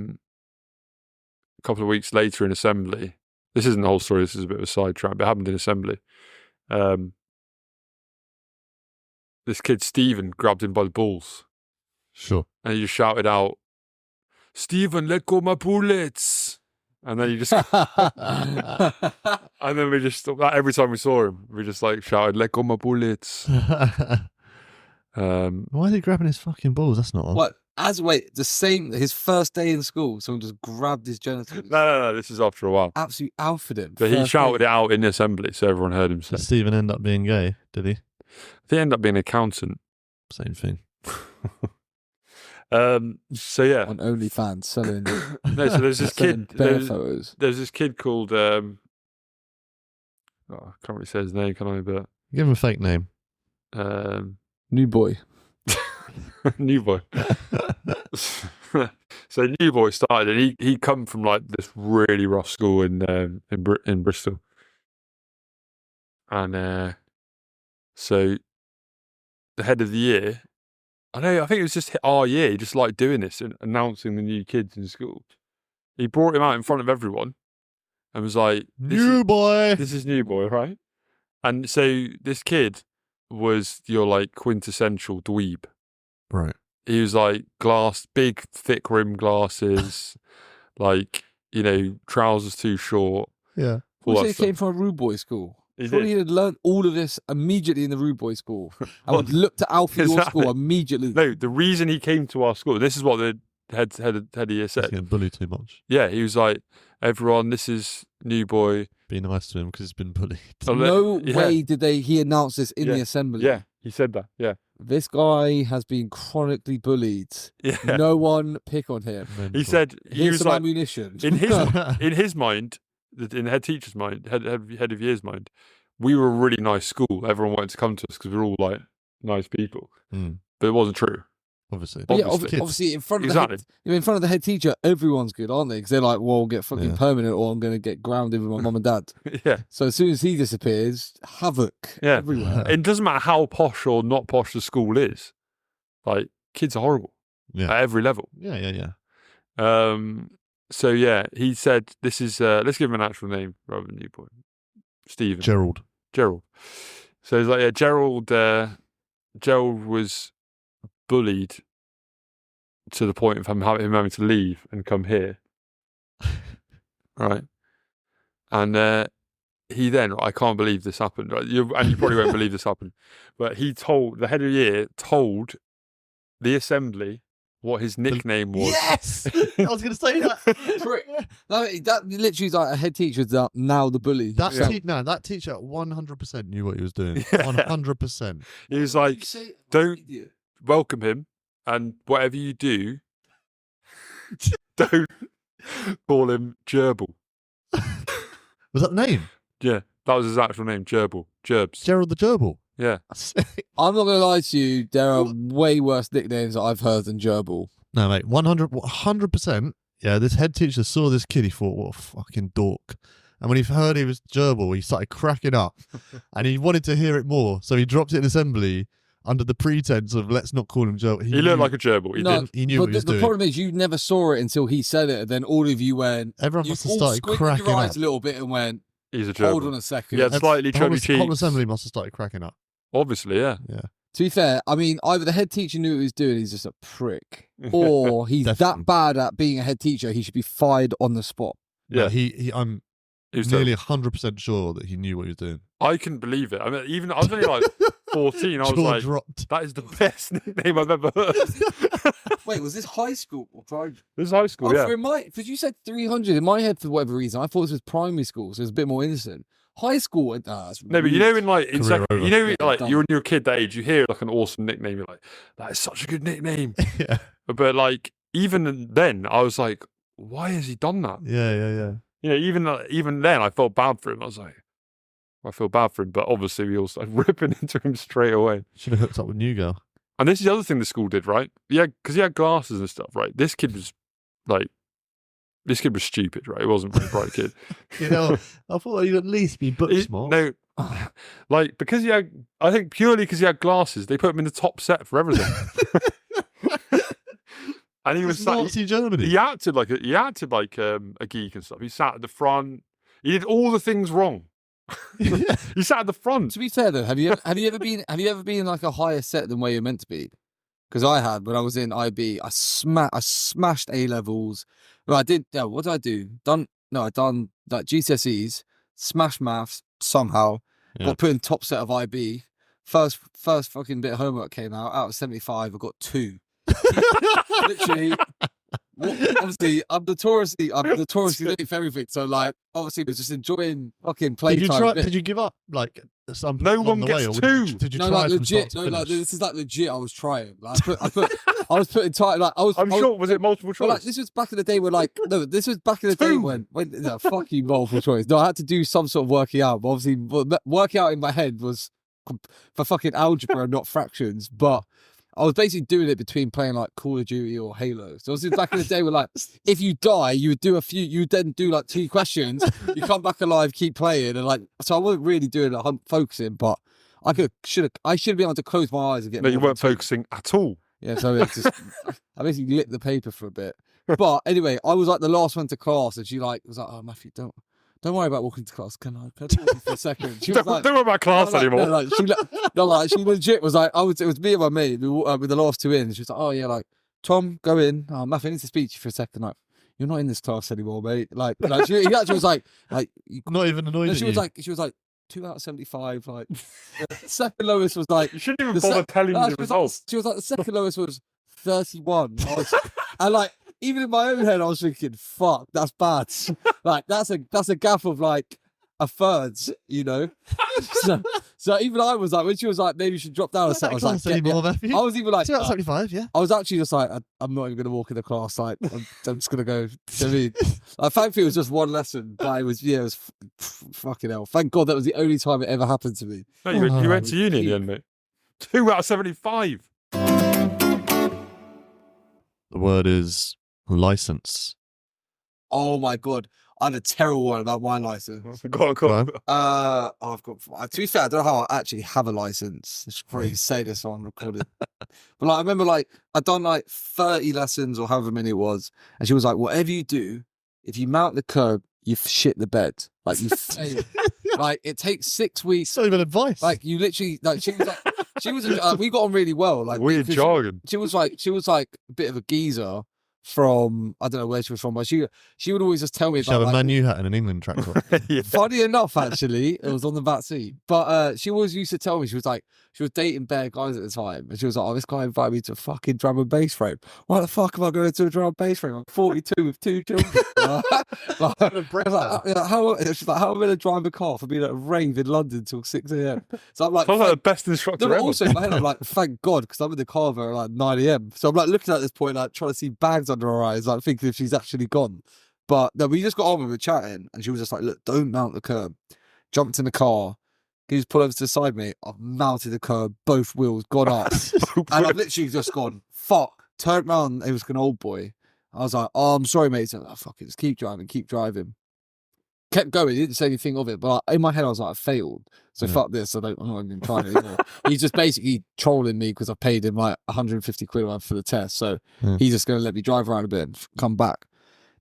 couple of weeks later in assembly, this isn't the whole story, this is a bit of a sidetrack, but it happened in assembly. This kid, Stephen, grabbed him by the balls. Sure. And he just shouted out, "Stephen, let go my bullets." And then he just, and then we just, every time we saw him, we just like shouted, "Let go my bullets." Why is he grabbing his fucking balls? That's not on. What? His first day in school, someone just grabbed his genitals. No, this is after a while. Absolutely alphaed him. But he shouted it out in assembly, so everyone heard him say. Did Stephen end up being gay? Did he? They end up being an accountant. Same thing. So yeah, on OnlyFans selling. No, so there's this kid. Photos. There's this kid called. I can't really say his name, can I? But give him a fake name. New boy. New boy. So New boy started, and he come from like this really rough school in Bristol, and so the head of the year. I think it was just our year. He just liked doing this and announcing the new kids in school. He brought him out in front of everyone and was like, New boy. This is New boy, right? And so this kid was your like quintessential dweeb. Right. He was like big, thick rim glasses, like, trousers too short. Yeah. Also, he came from a rude boy school. Surely he had learned all of this immediately in the rude boy school. I would look to Alfie your school immediately. No, the reason he came to our school, this is what the head of year said. He's getting bullied too much. Yeah, he was like, everyone, this is New boy. Be nice to him because he's been bullied. No way did he announce this in the assembly. Yeah, he said that, yeah. This guy has been chronically bullied. Yeah. No one pick on him. Mental. He said, here's some ammunition. In his mind, in the head teacher's mind, head of year's mind, we were a really nice school. Everyone wanted to come to us because we were all like nice people. Mm. But it wasn't true. Obviously. Obviously in front of the head teacher, everyone's good, aren't they? Because they're like, well, I'll get fucking permanent or I'm going to get grounded with my mum and dad. Yeah. So as soon as he disappears, havoc everywhere. It doesn't matter how posh or not posh the school is. Like, kids are horrible at every level. Yeah. So yeah, he said, this is, let's give him an actual name rather than New boy. Stephen. Gerald. So he's like, yeah, Gerald was bullied to the point of him having to leave and come here. Right. And he then, I can't believe this happened. Right? You probably won't believe this happened. But the head of the year told the assembly what his nickname was. Yes! I was going to say that. That literally is like a head teacher now the bully. That teacher 100% knew what he was doing. 100%. He was like, don't welcome him, and whatever you do, don't call him Gerbil. Was that the name? Yeah, that was his actual name, Gerbil. Gerbs. Gerald the Gerbil. Yeah. I'm not going to lie to you, there are way worse nicknames that I've heard than Gerbil. No, mate, 100%. Yeah, this head teacher saw this kid, he thought, what a fucking dork. And when he heard he was Gerbil, he started cracking up. And he wanted to hear it more, so he dropped it in assembly under the pretense of let's not call him Gerbil. He looked like a Gerbil. He knew what he was doing. The problem is you never saw it until he said it, and then all of you went... Everyone must have started cracking your eyes up. A little bit and went... He's a Gerbil. Hold on a second. Yeah, slightly chubby cheeks. The whole assembly must have started cracking up. Obviously, yeah. Yeah. To be fair, I mean, either the head teacher knew what he was doing, he's just a prick, or he's that bad at being a head teacher, he should be fired on the spot. Yeah, I'm nearly 100% sure that he knew what he was doing. I couldn't believe it. I mean, I was only like 14. I was like, dropped. That is the best nickname I've ever heard. Wait, was this high school or primary? This is high school, yeah. Because you said 300 in my head for whatever reason. I thought this was primary school, so it was a bit more innocent. High school, no, but you know, you're when you're a kid that age, you hear like an awesome nickname, you're like, that is such a good nickname. Yeah. But like, even then, I was like, why has he done that? Yeah. You know, even then, I felt bad for him. I was like, I feel bad for him, but obviously we all started ripping into him straight away. Should have hooked up with New Girl. And this is the other thing the school did, right? Yeah, because he had glasses and stuff, right? This kid was like This kid was stupid, right? He wasn't a very bright kid. You know, I thought you'd at least be book smart. No, like because I think purely because he had glasses, they put him in the top set for everything. And he was Nazi Germany. He acted like a geek and stuff. He sat at the front. He did all the things wrong. He sat at the front. To be fair though, have you ever been in like a higher set than where you're meant to be? Because I had when I was in IB, I smashed A levels. Well, I did. Yeah, what did I do? I done like GCSEs, smashed maths somehow. Yeah. Got put in top set of IB. First fucking bit of homework came out of 75. I got 2. Literally. Obviously, I'm notoriously late for everything. So, like, obviously, was just enjoying fucking playtime. Did you give up like some? No one gets 2. Did you no, try like legit. No, like this is like legit. I was trying. Like, I was putting time. Like, I'm sure. Was it multiple choice? Well, like, this was back in the day when, like, no, this was back in the day when no, fuck you, multiple choice. No, I had to do some sort of working out. But obviously, working out in my head was for fucking algebra, not fractions. But I was basically doing it between playing like Call of Duty or Halo. So this is back in the day where, like, if you die, you would do you would then do like 2 questions. You come back alive, keep playing, and like, so I wasn't really doing it, focusing, but I should have been able to close my eyes and get. No, you weren't focusing at all. Yeah, so it's just, I basically lit the paper for a bit. But anyway, I was like the last one to class, and she like was like, "Oh, Matthew, don't worry about walking to class. Can I talk to you for a second?" She was Don't worry about class anymore. She legit was like, it was me and my mate with the last 2 in. She was like, "Oh yeah, like Tom, go in. Oh, Matthew, I need to speak to you for a second. Like, you're not in this class anymore, mate." Like he actually was like, not even annoyed. No, she was like 2 out of 75. Like the second lowest was like, you shouldn't even bother telling me the results. She was like, the second lowest was 31. And like, even in my own head, I was thinking, "Fuck, that's bad." Like that's a gap of like a third, you know. So even I was like, when she was like, "Maybe you should drop down a set," I was like, I was even like, 2 out of 75, yeah. I was actually just like, I'm not even going to walk in the class. Like, I'm just going to go. I mean, thankfully, it was just one lesson, but it was fucking hell. Thank God that was the only time it ever happened to me. No, you went to uni in the end, mate. 2 out of 75. The word is license. Oh my God. I had a terrible one about my license. Go on. I've got. To be fair, I don't know how I actually have a license. I should probably say this on recorded. But like, I remember like I'd done like 30 lessons or however many it was, and she was like, "Whatever you do, if you mount the curb, you shit the bed. Like you fail. Like it takes 6 weeks. It's not even advice. Like you literally like she was we got on really well. Like weird jargon. She was like a bit of a geezer. From I don't know where she was from, but she would always just tell me she about had a like, Man U hat and an England tractor. Yeah. Funny enough, actually, it was on the back seat. But she always used to tell me, she was dating bare guys at the time, and she was like, "Oh, this guy invited me to a fucking drum and bass frame. Why the fuck am I going to a drum and bass frame? I'm 42 with 2 children." She's like, how am I going to drive a car for being at a rave in London till 6 a.m? So I'm like, sounds like the best instructor ever. Also in my head, I'm like, thank God, because I'm in the car at like 9 a.m. So I'm like looking at this point, like trying to see bags under her eyes, like thinking if she's actually gone. But no, we just got on with her chatting, and she was just like, "Look, don't mount the curb." Jumped in the car. Can you just pull over to the side, mate? I've mounted the curb, both wheels gone up, and I've literally just gone, "Fuck!" Turned around, it was an old boy. I was like, "Oh, I'm sorry, mate." He's like, "Oh, fuck it, just keep driving." Kept going. He didn't say anything of it, but in my head, I was like, "I failed, so fuck this. I'm not even trying anymore." He's just basically trolling me because I paid him like 150 quid a month for the test, so he's just going to let me drive around a bit and come back.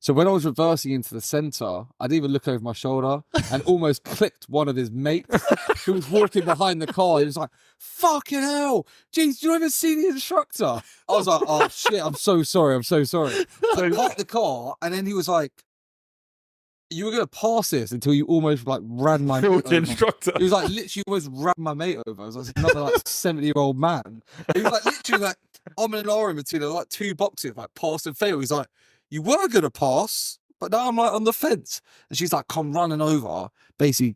So when I was reversing into the centre, I didn't even look over my shoulder and almost clipped one of his mates who was walking behind the car. He was like, "Fucking hell, jeez, do you even see the instructor?" I was like, "Oh shit, I'm so sorry." So I parked the car, and then he was like, "You were going to pass this until you almost like ran my mate over." The instructor. He was like, literally almost ran my mate over. I was like, another like 70-year-old man. He was like, literally like, I'm in an orange between like 2 boxes, like pass and fail. He's like, "You were going to pass, but now I'm like on the fence." And she's like, come running over. Basically,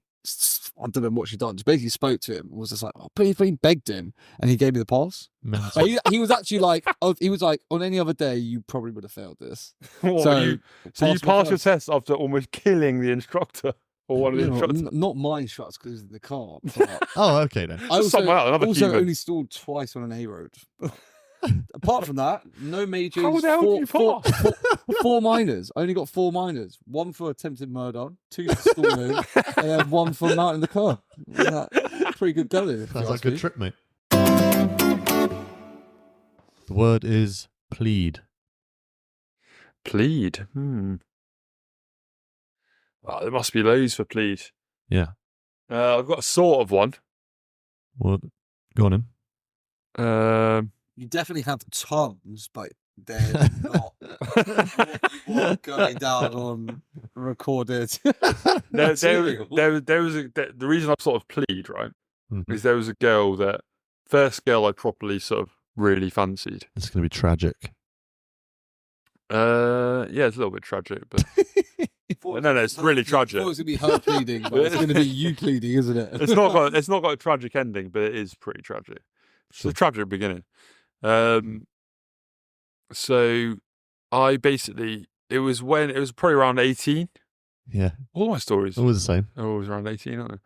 I don't know what she done. She basically spoke to him and was just like, "Oh, please, begged him." And he gave me the pass. But he was actually like, he was like, "On any other day, you probably would have failed this." So you passed your test after almost killing the instructor or one of the instructors? Not my instructor because in the car. But Oh, okay then. I also Someone else, another human. only stalled twice on an A road. Apart from that, no majors. How the hell did you pass? Four minors. I only got 4 minors. 1 for attempted murder, 2 for stalling, and then 1 for mounting the car. Pretty good going. That's a good trip, mate. The word is plead. Plead. Well, there must be loads for plead. Yeah. I've got a sort of one. Well, go on in. You definitely have tons, but they're not what going down on recorded. There was the reason I sort of plead, right, is there was a girl first girl I properly sort of really fancied. It's going to be tragic. Yeah, it's a little bit tragic, but no, it's really tragic. I thought it was going to be her pleading, but it's going to be you pleading, isn't it? It's not got a tragic ending, but it is pretty tragic. It's a tragic beginning. So I basically it was probably around 18. Yeah. All my stories Always the same. are always around 18, aren't they?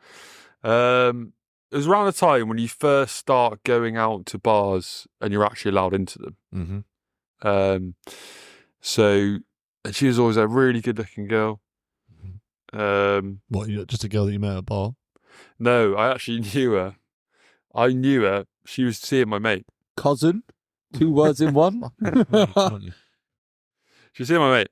It was around the time when you first start going out to bars and you're actually allowed into them. So and she was always a really good looking girl. What, just a girl that you met at a bar? No, I actually knew her. I knew her. She was seeing my mate. Cousin? 2 words in one? She was seeing my mate.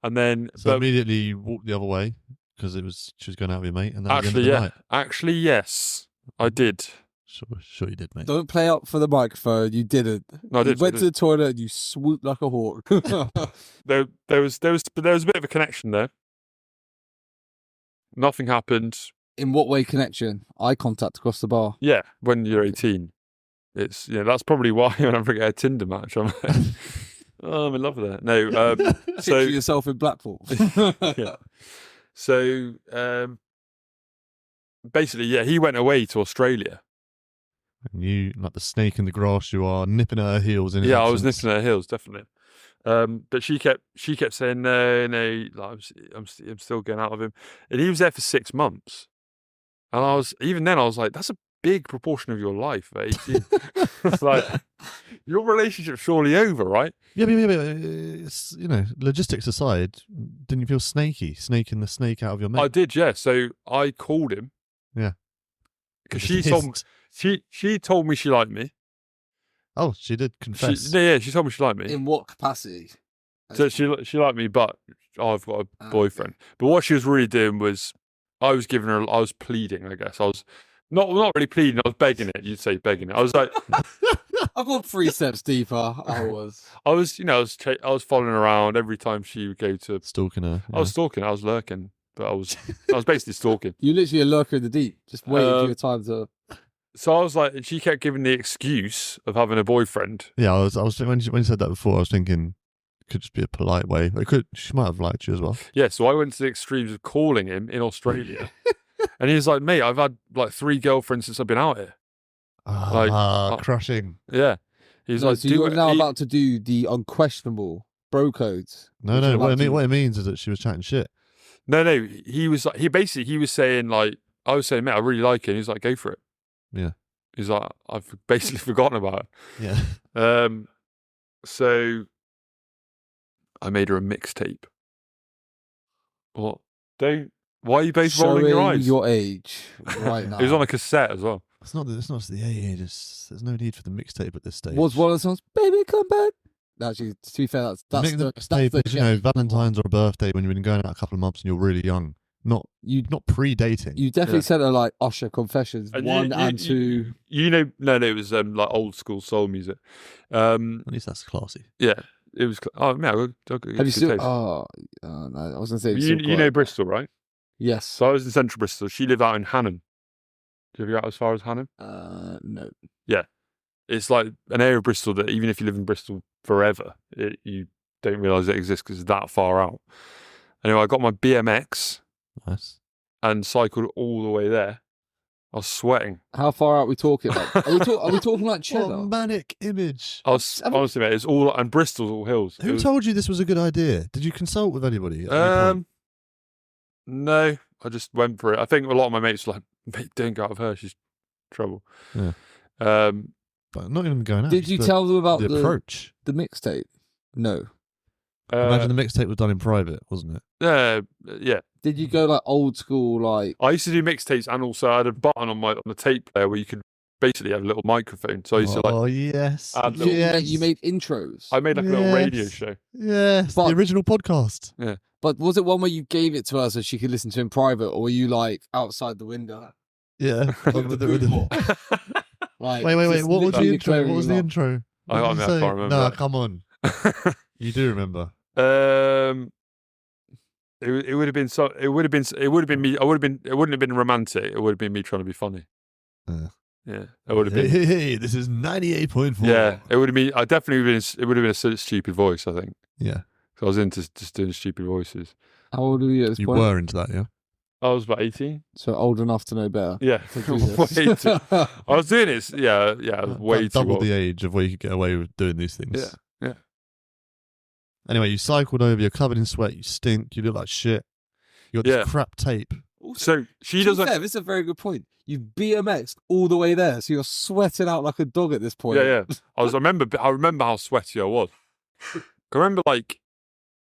And then So immediately you walked the other way because she was going out with your mate. And that was the end of the night. Actually, yes, I did. Sure you did, mate. Don't play up for the microphone. You didn't. No, I did. You went to the toilet and you swooped like a hawk. There was a bit of a connection there. Nothing happened. In what way connection? Eye contact across the bar. Yeah, when you're 18, it's that's probably why whenever I get a Tinder match, I'm like, oh, I'm in love with that. No, so Picture yourself in Blackpool. yeah. So basically, yeah, he went away to Australia. And you, like the snake in the grass, you are nipping at her heels. In Yeah, I absence. was nipping at her heels, definitely. But she kept saying no, like, I'm still going out of him, and he was there for 6 months, and I was like, that's a big proportion of your life, at 18. It's like your relationship's surely over, right? Yeah, but it's, logistics aside, didn't you feel snaking the snake out of your mate? I did, yeah. So I called him. Yeah. Because she told me she liked me. Oh, she did confess. She told me she liked me. In what capacity? So she liked me, but I've got a boyfriend. But what she was really doing was, I was pleading, I guess. I was not really pleading, I was begging it. You'd say begging it. I was like, I've gone 3 steps deeper. I was following around every time she would go to Stalking her. I was stalking, I was lurking, but I was basically stalking. You literally a lurker in the deep, just waiting for your time to. So I was like, and she kept giving the excuse of having a boyfriend. Yeah, I was when you said that before, I was thinking it could just be a polite way. She might have liked you as well. Yeah, so I went to the extremes of calling him in Australia. And he was like, mate, I've had like 3 girlfriends since I've been out here. Crushing. Yeah. He's like, so you're now about to do the unquestionable bro codes. No. What it means is that she was chatting shit. No. He was saying, like, I was saying, mate, I really like it. And he was like, go for it. Yeah. He's like, I've basically forgotten about it. Yeah. So I made her a mixtape. What? Why are you both rolling your eyes? Your age right now. It was on a cassette as well. It's not just the age. There's no need for the mixtape at this stage. Was one of the songs "Baby Come Back"? Actually, to be fair, that's the mixtape. Valentine's or a birthday when you've been going out a couple of months and you're really young. Not pre-dating. You definitely sent her like Usher Confessions 1 and 2. No, it was like old school soul music. At least that's classy. Yeah, it was. Oh man, have you still? Oh no, I was gonna say. You know Bristol, right? Yes. So I was in central Bristol. She lived out in Hannon. Do you ever go out as far as Hannon? No. Yeah, it's like an area of Bristol that even if you live in Bristol forever, you don't realise it exists because it's that far out. Anyway, I got my BMX. Nice. And cycled all the way there. I was sweating. How far out are we talking? Like, are we talking like Cheddar? What a manic image. Honestly, mate, it's all, and Bristol's all hills. Who told you this was a good idea? Did you consult with anybody? No, I just went for it. I think a lot of my mates were like, mate, don't go out with her, she's trouble. Yeah. But not even going out. Did you tell them about the approach? The mixtape? No. Imagine the mixtape was done in private, wasn't it? Yeah. Did you go like old school, like? I used to do mixtapes, and also I had a button on the tape player where you could basically have a little microphone. So I used to like. Oh yes. You made intros. I made like a little radio show. Yes, the original podcast. Yeah. But was it one where you gave it to her so she could listen to it in private, or were you like outside the window? Yeah. Like, wait. What was the intro? What was the I intro? can't remember. No, come on. You do remember. It would have been so. It would have been me. It wouldn't have been romantic. It would have been me trying to be funny. Yeah, it would have been. Hey, this is 98.4. Yeah, it would have been. I definitely would have been. It would have been a stupid voice. I think. Yeah. So I was into just doing stupid voices. How old were you at this point? You were into that, yeah. I was about 18. So old enough to know better. Yeah, way too. I was doing it. Yeah, way too double old. the age of where you could get away with doing these things. Yeah. Anyway, you cycled over. You're covered in sweat. You stink. You look like shit. You got this crap tape. So she doesn't. This is a very good point. You BMX'd all the way there, so you're sweating out like a dog at this point. Yeah. I remember how sweaty I was. I remember, like,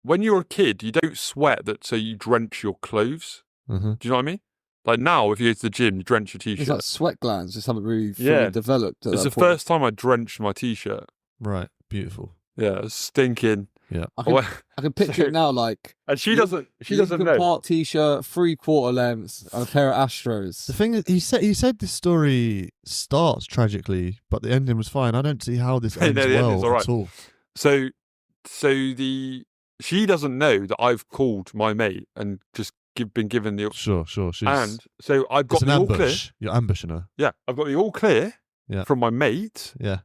when you're a kid, you don't sweat so you drench your clothes. Mm-hmm. Do you know what I mean? Like now, if you go to the gym, you drench your t-shirt. It's like sweat glands, just haven't really fully developed. It's the first time I drenched my t-shirt. Right, beautiful. Yeah, it was stinking. Yeah, I can picture it now. Like, and she doesn't know. Part t-shirt, 3/4 lengths, and a pair of Astros. The thing is, he said this story starts tragically, but the ending was fine. I don't see how this ends well at all. So she doesn't know that I've called my mate and just been given the sure. And so I've got the all clear. You're ambushing her. Yeah, I've got the all clear from my mate. Yeah,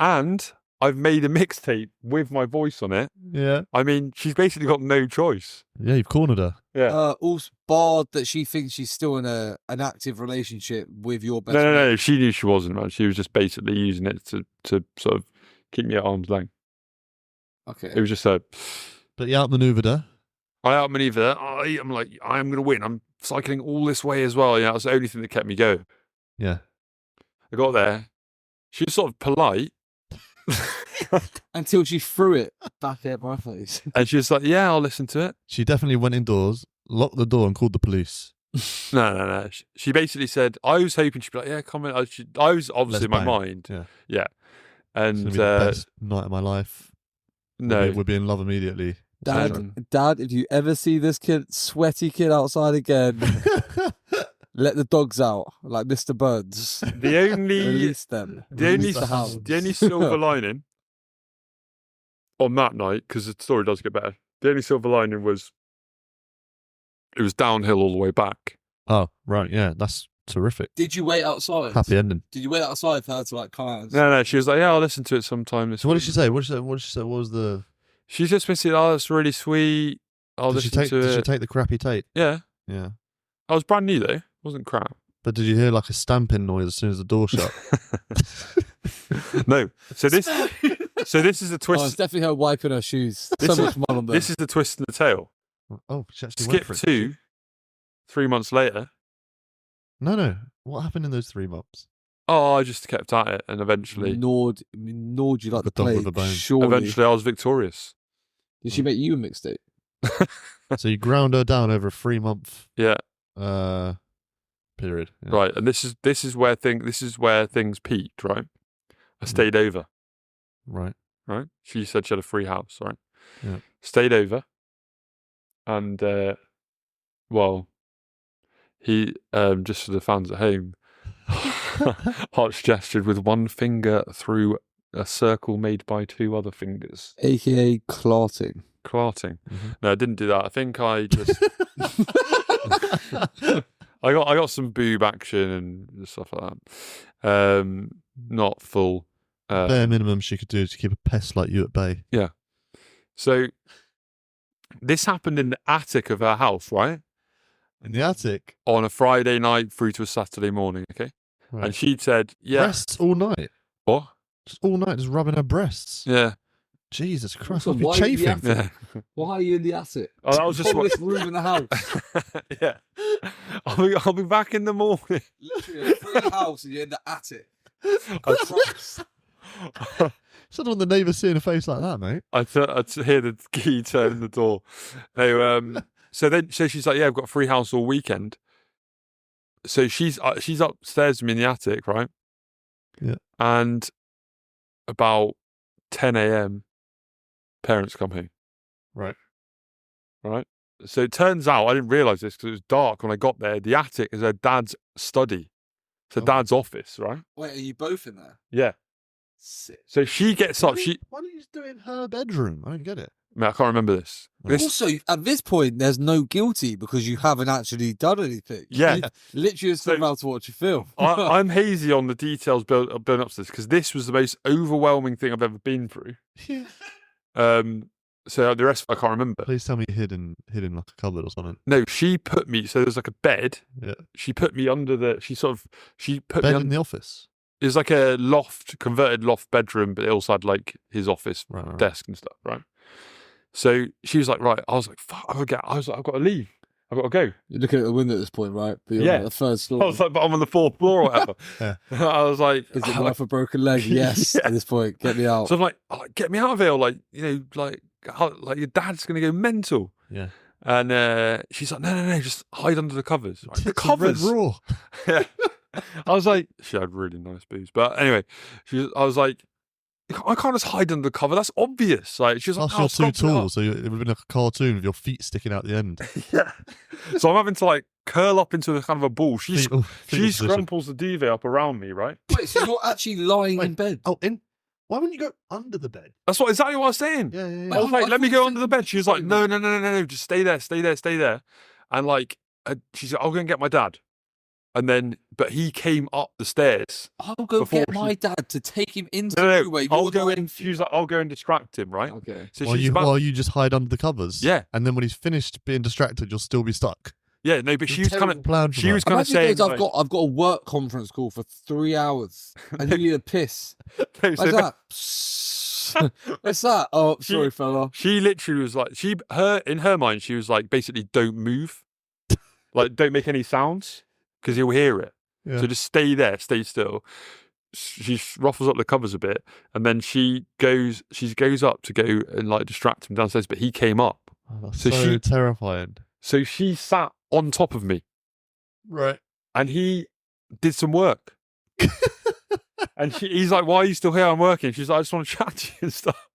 and I've made a mixtape with my voice on it. Yeah, I mean, she's basically got no choice. Yeah, you've cornered her. Yeah. Also barred that she thinks she's still in an active relationship with your best mate. No. She knew she wasn't, man. She was just basically using it to sort of keep me at arm's length. Okay. It was just a. But you outmaneuvered her. I outmaneuvered her. I'm like, I'm going to win. I'm cycling all this way as well. Yeah, that's the only thing that kept me going. Yeah. I got there. She was sort of polite. Until she threw it back at my face. And she was like, yeah, I'll listen to it. She definitely went indoors, locked the door and called the police. No. She basically said, I was hoping she'd be like, yeah, come in. I was obviously in my mind. Yeah. And it's gonna be the best night of my life. No. We'll be in love immediately. Dad, if you ever see this sweaty kid outside again, let the dogs out, like Mr. Birds. Release them. The only silver lining on that night, because the story does get better, the only silver lining was it was downhill all the way back. Oh, right, yeah, that's terrific. Did you wait outside? Happy ending. Did you wait outside for her to like come out? No, she was like, yeah, I'll listen to it sometime. So what did she say? What did she say? What was the... She just basically, oh, that's really sweet. Did she take the crappy tape? Yeah. Yeah. I was brand new though. It wasn't crap. But did you hear like a stamping noise as soon as the door shut? No. So this is the twist. Oh, it's definitely her wiping her shoes. So much mud on there. This is the twist in the tail. Oh, she actually Skip went for it. 3 months later. No. What happened in those 3 months? Oh, I just kept at it, and eventually gnawed you like the dog with plague. a bone. Surely. Eventually, I was victorious. Did she make you a mixtape? So you ground her down over a 3-month period. Yeah. Right, and this is where things peaked. Right, I stayed over. Right. She said she had a free house. Right. Yeah. Stayed over, and he just for the fans at home. Arch gestured with one finger through a circle made by 2 other fingers. AKA clarting. Mm-hmm. No, I didn't do that. I think I just I got some boob action and stuff like that. Not full. Bare minimum she could do to keep a pest like you at bay. Yeah. So this happened in the attic of our house, right? In the attic? On a Friday night through to a Saturday morning, okay? Right. And she'd said, yeah. Breasts all night? What? Just all night, just rubbing her breasts? Yeah. Jesus Christ, So I'll be why chafing. Yeah. Why are you in the attic? Oh, that was just this room in the house. Yeah. I'll be back in the morning. Literally, you're in the house and you're in the attic. So I don't want the neighbour seeing a face like that, mate. I hear the key turn in the door. No, so she's like, yeah, I've got a free house all weekend. So she's upstairs with me in the attic, right? Yeah. And about 10 a.m., parents come home. Right. So it turns out, I didn't realise this because it was dark when I got there. The attic is her dad's study. It's her dad's office, right? Wait, are you both in there? Yeah. Sick. So she gets up. Why don't you just do it in her bedroom? I don't get it. I can't remember this. Also, at this point, there's no guilty because you haven't actually done anything. Yeah. You literally just about to watch a film. I'm hazy on the details building up to this because this was the most overwhelming thing I've ever been through. Yeah. So the rest I can't remember. Please tell me hidden like a cupboard or something. No, she put me. So there's like a bed. Yeah. She put me under the. She put Bed me in the office. It was like a converted loft bedroom, but it also had like his office Right. desk and stuff, right? So she was like, right. I was like, fuck. I've got to leave. I've got to go. You're looking at the window at this point, right? But you're Yeah. on the third floor. I was like, but I'm on the 4th floor or whatever. Yeah. I was like, Is it worth a broken leg? Yes. Yeah. At this point, get me out. So I'm like, oh, get me out of here. Or like, like your dad's going to go mental. Yeah. And she's like, no, just hide under the covers. Right? The covers. Red Raw. Yeah. I was like, she had really nice boobs. But anyway, I was like, I can't just hide under the cover. That's obvious. Like, she was like, Plus you're too tall, so it would have been like a cartoon with your feet sticking out the end. Yeah. So I'm having to like curl up into a kind of a ball. She Fetal position. scrumples the duvet up around me, right? Wait, so you're actually lying in bed? Oh, why wouldn't you go under the bed? That's exactly what I was saying. Yeah. I was like, I let me thought go you under said the bed. She was like, sorry, no, just stay there. And like, she said, I'll go and get my dad. And then, but he came up the stairs. I'll go Before get my dad to take him into No, the freeway. I'll go in. She was like, I'll go and distract him, right? Okay. So While she's about, while you just hide under the covers. Yeah. And then when he's finished being distracted, you'll still be stuck. yeah, no, but she was kind of, plan for she that. was kind of Imagine saying, days I've got a work conference call for 3 hours and you need a piss. no, so What's that? What's that? Oh, sorry, fella. she literally was like, in her mind, she was like, basically, don't move, like, don't make any sounds because he'll hear it. Yeah. So just stay there, stay still. She ruffles up the covers a bit, and then she goes up to go and like distract him downstairs, but he came up. Oh, that's So so terrifying. So she sat on top of me, Right. and he did some work. And he's like, "Why are you still here? I'm working." She's like, "I just want to chat to you and stuff."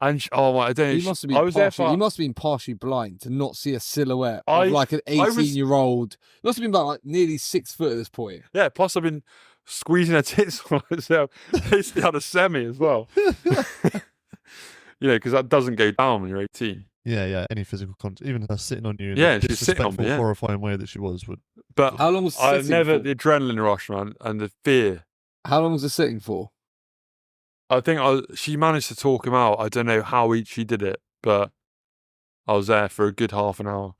And oh my, I don't know. He must have been I was there partially, for. he must have been partially blind to not see a silhouette I- of like an was- 18-year-old. He must have been about like nearly 6 foot at this point. Yeah. Plus, I've been squeezing her tits on myself. Basically, had a semi as well. Because that doesn't go down when you're 18. Yeah. Any physical contact, even her sitting on you in Yeah, the she's sitting on me, disrespectful, yeah. horrifying way that she would. But How long was the I sitting never for? the adrenaline rush, man, and the fear. How long was the sitting for? I think she managed to talk him out. I don't know how she did it, but I was there for a good half an hour.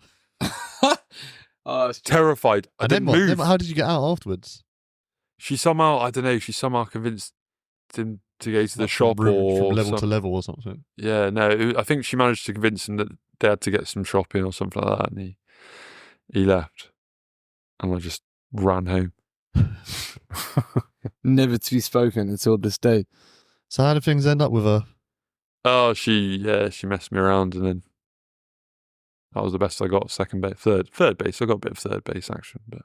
Terrified. I And then didn't what? move. Then how did you get out afterwards? She somehow convinced him to go to the Like shop from or level to some- level or something. Yeah, no, I think she managed to convince him that they had to get some shopping or something like that, and he left, and I just ran home. Never to be spoken until this day. So how did things end up with her? Oh, she messed me around, and then that was the best I got. Second base, third base. I got a bit of third base action, but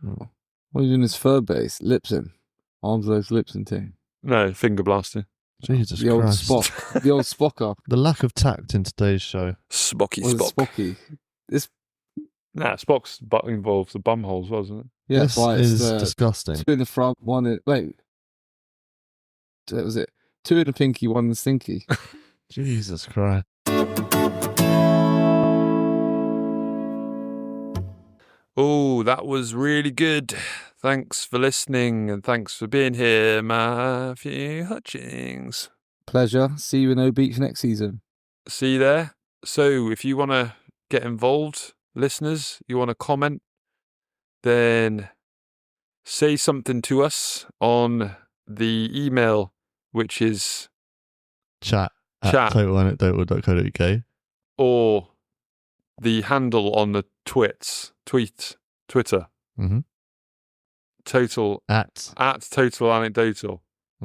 What are you doing this third base? Lipson. Arms those Lipson team. no finger blasting. Jesus The old Christ. Spock. The old Spocker. The lack of tact in today's show. Spocky Was it Spock. Spocky? This, Nah, Spock's butt involves the bum holes, wasn't it? yeah, This that's why it's is disgusting. 2 in the front, 1 in... Wait. That was it. 2 in the pinky, 1 in the stinky. Jesus Christ. Oh, that was really good. Thanks for listening, and thanks for being here, Matthew Hutchings. Pleasure. See you in O Beach next season. See you there. So if you want to get involved, listeners, you want to comment, then say something to us on the email, which is Chat at Chat. totalanecdotal.co.uk. or the handle on the Twitter, Mm-hmm. total At Total Anecdotal.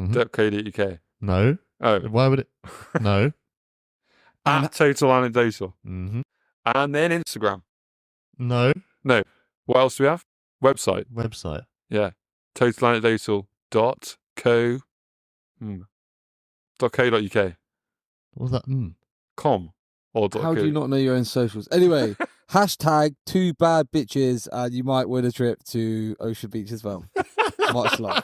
.co.uk. No. Oh, Why would it? No. at Total Anecdotal. Mm-hmm. And then Instagram. No. No. What else do we have? Website. Website. Yeah. totalanecdotal.co. .co.uk. What was that? Com. Or How do .co. you not know your own socials? Anyway, hashtag 2badbitches and you might win a trip to Ocean Beach as well. Much love.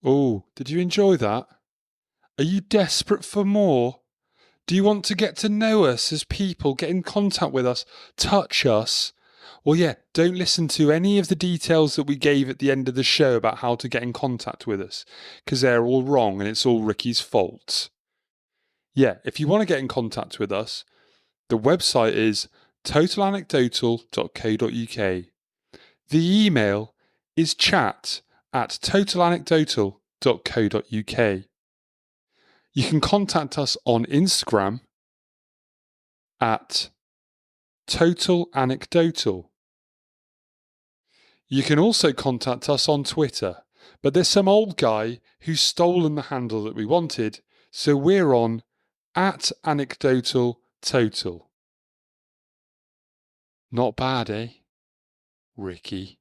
Oh, did you enjoy that? Are you desperate for more? Do you want to get to know us as people, get in contact with us, touch us? Well, yeah, don't listen to any of the details that we gave at the end of the show about how to get in contact with us, because they're all wrong and it's all Ricky's fault. Yeah, if you want to get in contact with us, the website is totalanecdotal.co.uk. The email is chat@totalanecdotal.co.uk. You can contact us on Instagram at totalanecdotal. You can also contact us on Twitter, but there's some old guy who's stolen the handle that we wanted, so we're on @anecdotaltotal. Not bad, eh? Ricky.